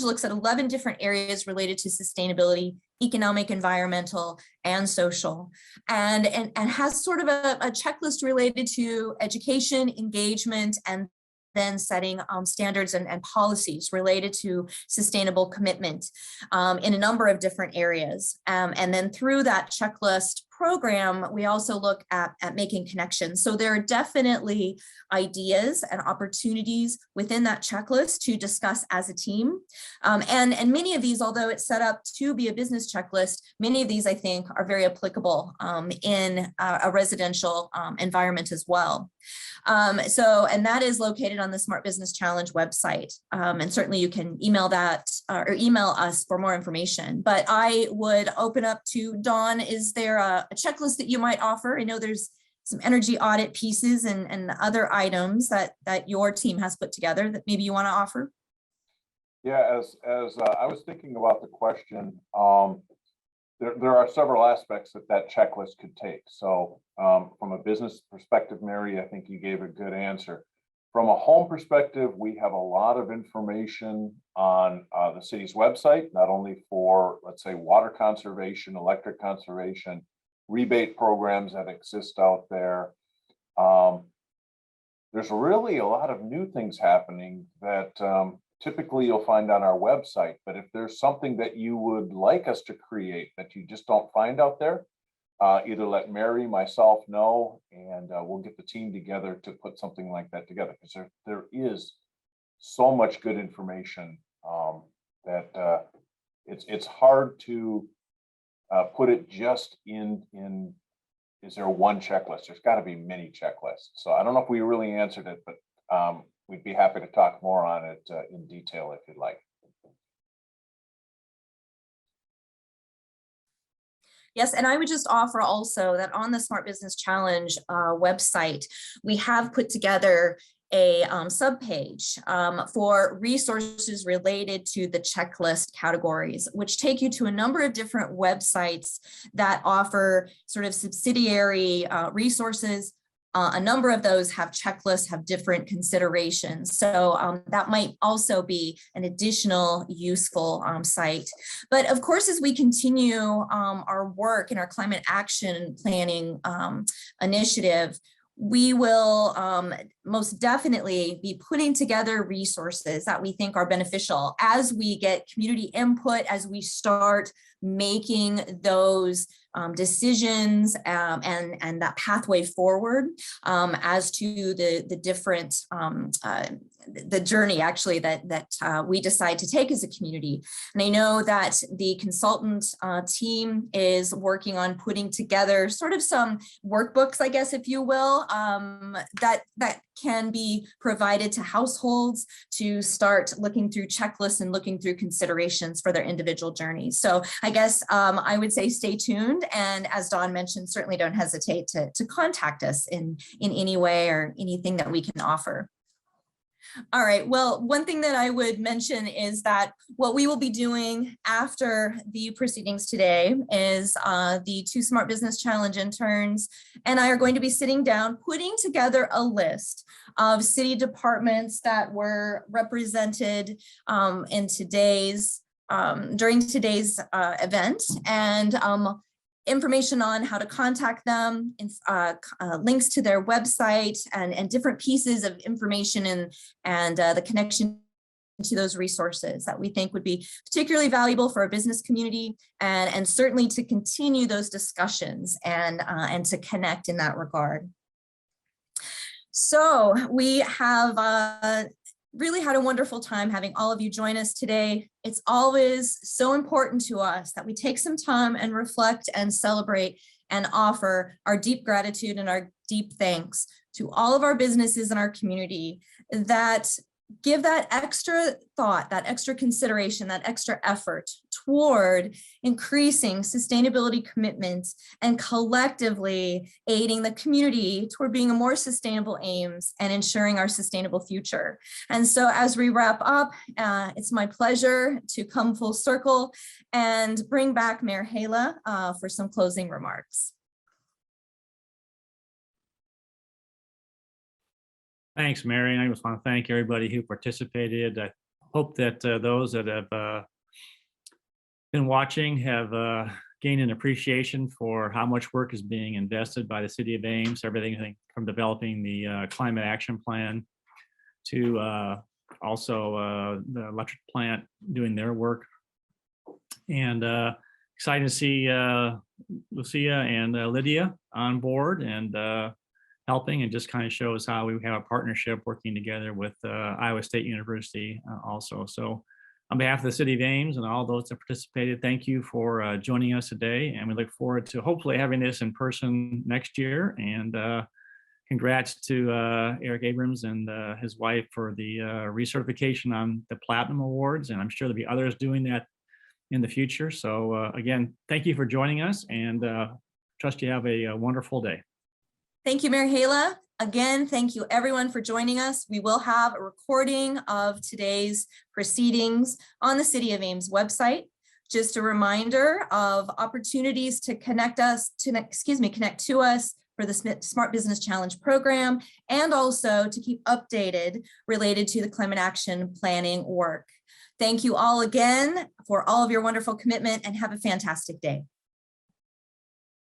looks at 11 different areas related to sustainability, economic, environmental, and social, and has sort of a checklist related to education, engagement, and then setting standards and policies related to sustainable commitment in a number of different areas. And then through that checklist program, we also look at making connections. So there are definitely ideas and opportunities within that checklist to discuss as a team. And many of these, although it's set up to be a business checklist, many of these I think are very applicable in a residential environment as well. And that is located on the Smart Business Challenge website. And certainly you can email that or email us for more information. But I would open up to Dawn. Is there a checklist that you might offer? I know there's some energy audit pieces and other items that your team has put together that maybe you want to offer. Yeah, as I was thinking about the question, there are several aspects that checklist could take. So from a business perspective, Mary, I think you gave a good answer. From a home perspective, we have a lot of information on the city's website, not only for, let's say, water conservation, electric conservation, rebate programs that exist out there. There's really a lot of new things happening that typically you'll find on our website, but if there's something that you would like us to create that you just don't find out there, either let Mary, myself know, and we'll get the team together to put something like that together, because there is so much good information that it's hard to put it just in is there one checklist? There's got to be many checklists. So I don't know if we really answered it, but we'd be happy to talk more on it in detail if you'd like. Yes, and I would just offer also that on the Smart Business Challenge website, we have put together a subpage for resources related to the checklist categories, which take you to a number of different websites that offer sort of subsidiary resources. A number of those have checklists, have different considerations. So that might also be an additional useful site. But of course, as we continue our work in our climate action planning initiative, we will most definitely be putting together resources that we think are beneficial as we get community input, as we start making those decisions and that pathway forward as to the different the journey actually that we decide to take as a community. And I know that the consultant team is working on putting together sort of some workbooks, I guess, if you will, that can be provided to households to start looking through checklists and looking through considerations for their individual journeys. So I guess I would say stay tuned. And as Dawn mentioned, certainly don't hesitate to contact us in any way or anything that we can offer. All right, well, one thing that I would mention is that what we will be doing after the proceedings today is the 2 Smart Business Challenge interns and I are going to be sitting down, putting together a list of city departments that were represented in today's, during today's event, and information on how to contact them, links to their website, and different pieces of information and the connection to those resources that we think would be particularly valuable for our business community, and certainly to continue those discussions and to connect in that regard. So we have really had a wonderful time having all of you join us today. It's always so important to us that we take some time and reflect and celebrate and offer our deep gratitude and our deep thanks to all of our businesses in our community that give that extra thought, that extra consideration, that extra effort toward increasing sustainability commitments and collectively aiding the community toward being a more sustainable Ames and ensuring our sustainable future. And so as we wrap up, it's my pleasure to come full circle and bring back Mayor Hala for some closing remarks. Thanks, Mary. And I just want to thank everybody who participated. I hope that those that have been watching have gained an appreciation for how much work is being invested by the city of Ames, everything from developing the climate action plan to also the electric plant doing their work. And excited to see Lucia and Lydia on board and helping, and just kind of shows how we have a partnership working together with Iowa State University also. So on behalf of the city of Ames and all those that participated, thank you for joining us today. And we look forward to hopefully having this in person next year. And congrats to Eric Abrams and his wife for the recertification on the Platinum Awards. And I'm sure there'll be others doing that in the future. So again, thank you for joining us, and trust you have a wonderful day. Thank you, Mayor Hala. Again, thank you everyone for joining us. We will have a recording of today's proceedings on the City of Ames website. Just a reminder of opportunities to connect to us for the Smart Business Challenge program, and also to keep updated related to the climate action planning work. Thank you all again for all of your wonderful commitment, and have a fantastic day.